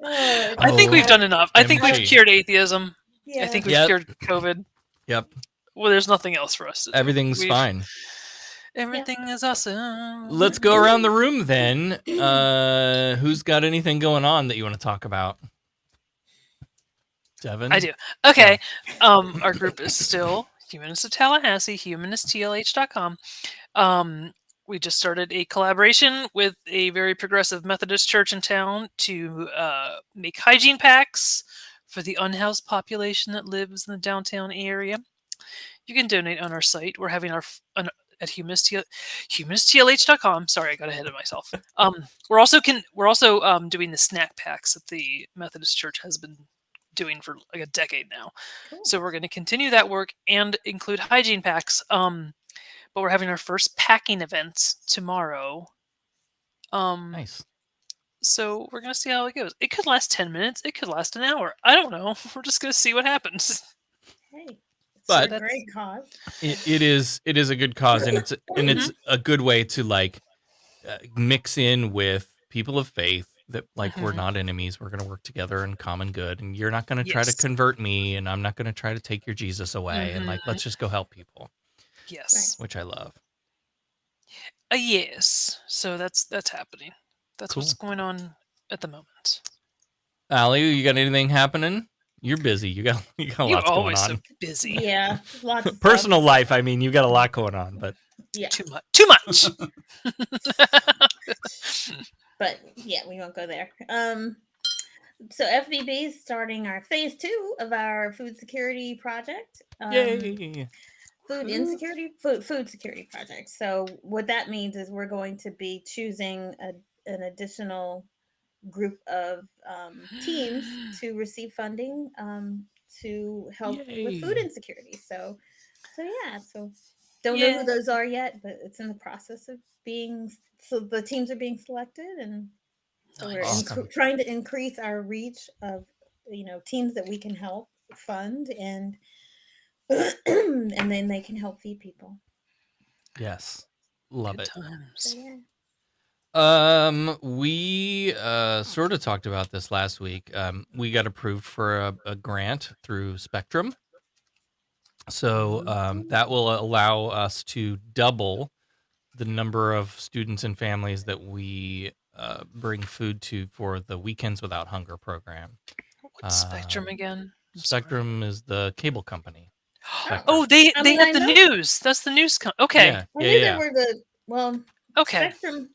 Oh, I think we've done enough. I think we've MG. cured atheism. yeah. I think we've Yep. cured COVID. Yep. Well, there's nothing else for us to do. Everything's We've- fine. Everything is awesome. Let's go around the room then. Who's got anything going on that you want to talk about? Devon? I do. Okay. Our group is still Humanists of Tallahassee, humanisttlh.com. we just started a collaboration with a very progressive Methodist church in town to make hygiene packs for the unhoused population that lives in the downtown area. You can donate on our site. We're having at humanisthlh.com. Sorry, I got ahead of myself. We're also doing the snack packs that the Methodist Church has been doing for like a decade now. Cool. So we're going to continue that work and include hygiene packs. But we're having our first packing event tomorrow. Nice. So we're going to see how it goes. It could last 10 minutes. It could last an hour. I don't know. We're just going to see what happens. Hey, it's But a great cause. It is a good cause, and it's a good way to like mix in with people of faith that like we're not enemies. We're going to work together in common good, and you're not going to try to Yes. convert me, and I'm not going to try to take your Jesus away, and like let's just go help people, Yes. which I love. Yes. So that's happening. That's what's Cool. going on at the moment. Allie, you got anything happening? You're busy. You got You're lots going always so on. busy. Yeah, lots of Personal stuff. life, I mean, you got a lot going on, but Yeah, Too much. but yeah, we won't go there. So FBB is starting our phase 2 of our food security project. yay! Food security project. So what that means is we're going to be choosing an additional group of teams to receive funding to help with food Yay. insecurity. So don't know Yeah. who those are yet, but it's in the process of being. So the teams are being selected, and so we're Awesome. trying to increase our reach of teams that we can help fund and and then they can help feed people. Yes, love Good it. times. So yeah. We sort of talked about this last week. We got approved for a grant through Spectrum. So that will allow us to double the number of students and families that we bring food to for the Weekends Without Hunger program. What's Spectrum again? I'm sorry. Spectrum is the cable company. Oh, they I mean, have I the know. news. That's the news. Okay. Yeah, I yeah, knew yeah. that were Okay. Spectrum.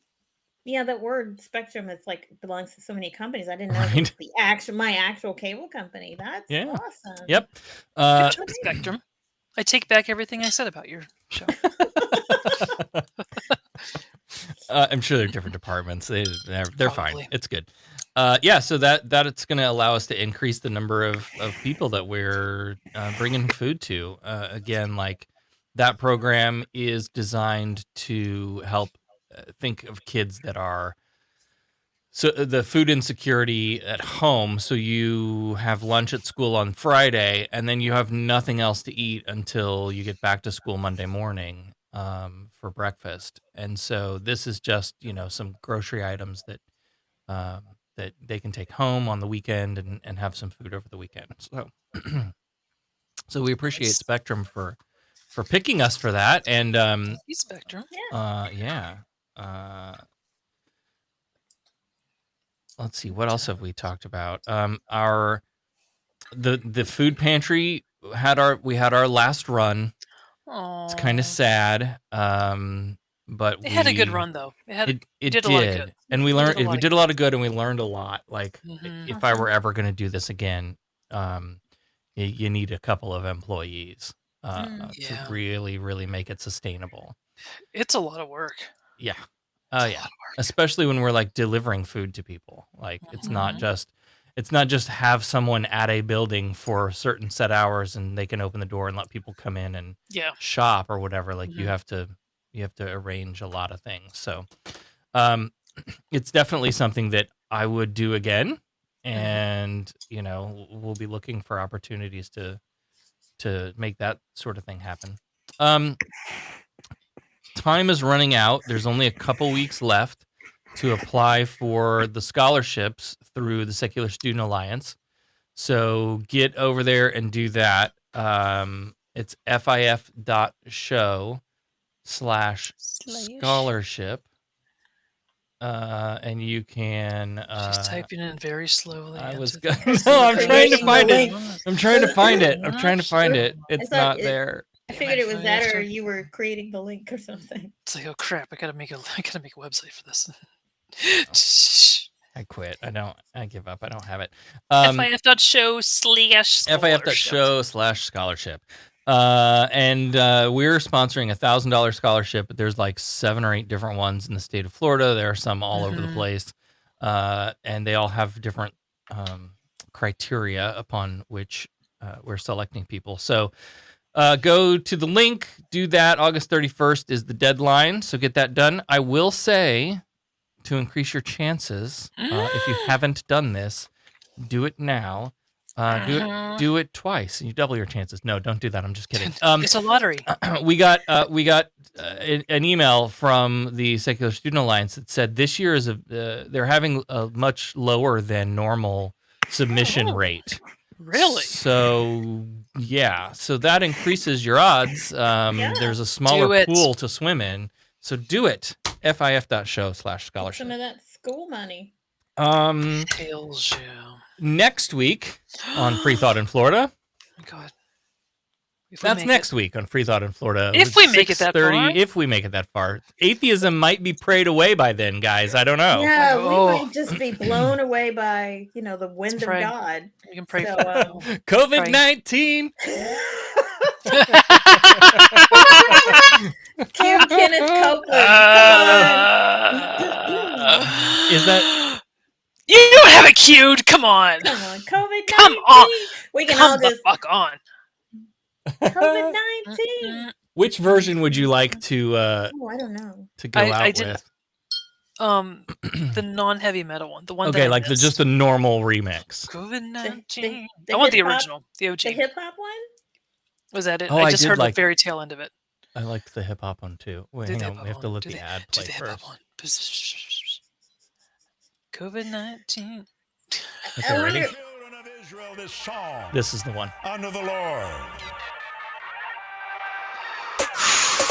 Yeah, that word Spectrum is like belongs to so many companies. I didn't know Right. it was my actual cable company. That's Yeah. awesome. Yep. Good job, Spectrum. I take back everything I said about your show. I'm sure they're different departments. They're fine. Probably. It's good. Yeah, so that it's going to allow us to increase the number of people that we're bringing food to. Again, like that program is designed to help think of kids that are so the food insecurity at home. So you have lunch at school on Friday, and then you have nothing else to eat until you get back to school Monday morning for breakfast. And so this is just some grocery items that that they can take home on the weekend and have some food over the weekend. So so we appreciate Nice. Spectrum for picking us for that. And Thank you, Spectrum. yeah. Let's see, what else have we talked about? The food pantry we had our last run. It's kind Aw. of sad. But It had a good run though. It did a lot of good. and we It learned did a lot we of did a lot of good, and we learned a lot. Like Mhm. if I were ever going to do this again, you need a couple of employees to Yeah. really, really make it sustainable. It's a lot of work. Yeah. It's Oh a yeah. lot of work. Especially when we're like delivering food to people. Like it's not just have someone at a building for certain set hours and they can open the door and let people come in and Yeah. shop or whatever. Like you Mhm. have to arrange a lot of things. So it's definitely something that I would do again. And we'll be looking for opportunities to make that sort of thing happen. Time is running out. There's only a couple weeks left to apply for the scholarships through the Secular Student Alliance. So get over there and do that. It's fif.show/scholarship. And you can. She's typing in very slowly. I was into going. the- No, I'm trying to Creating find the it. link. I'm trying to find it. I'm trying to find it. It's thought not it- there. I figured it was that, or you were creating the link or something. It's like, oh crap! I gotta make a website for this. I quit. I give up. I don't have it. FIF.show/scholarship. FIF.show/scholarship. And we're sponsoring $1,000 scholarship. There's like 7 or 8 different ones in the state of Florida. There are some all over the place. And they all have different criteria upon which we're selecting people. So go to the link, do that. August 31st is the deadline. So get that done. I will say, to increase your chances, if you haven't done this, do it now. Do it twice, and you double your chances. No, don't do that. I'm just kidding. It's a lottery. We got an email from the Secular Student Alliance that said this year is they're having a much lower than normal submission rate. Really? So yeah, so that increases your odds. There's a smaller pool to swim in, so do it. FIF.show/scholarship. Some of that school money. Tails, yeah. Next week on Freethought in Florida. Oh, God. That's next week on Freethought in Florida. If we make it that far. If we make it that far. Atheism might be prayed away by then, guys. I don't know. Yeah, we might just be blown away by, the wind of God. You can pray for COVID-19. Cue Kenneth Copeland. Is that... You don't have it queued. Come on. Come on, COVID-19. Come on. We can Come all just the fuck on. COVID-19. Which version would you like to I don't know. To go out with? The non-heavy metal one. The one okay, like just the normal remix. COVID-19. I want the original. The OG. The hip hop one? Was that it? Oh, I just heard like the very tail end of it. I liked the hip hop one too. Wait, hang on. We have to let the ad play first. COVID-19. Okay, ready? Children of Israel, this song. This is the one. Under the Lord.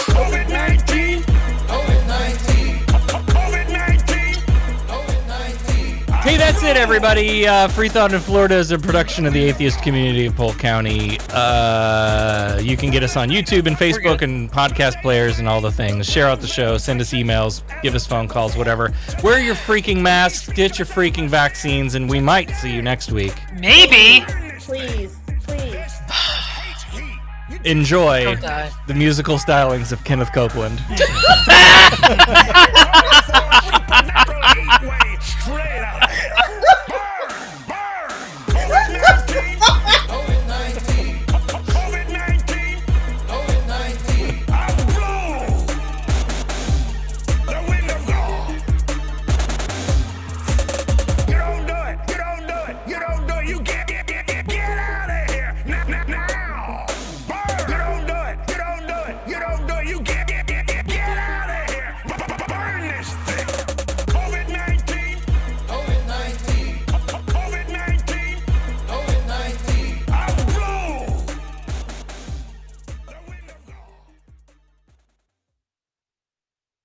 COVID-19. COVID-19. COVID-19. COVID-19. Hey, that's it, everybody. Freethought in Florida is a production of the atheist community of Polk County. You can get us on YouTube and Facebook and podcast players and all the things. Share out the show, send us emails, give us phone calls, whatever. Wear your freaking masks, get your freaking vaccines, and we might see you next week. Maybe. Please. Enjoy the musical stylings of Kenneth Copeland. Straight out.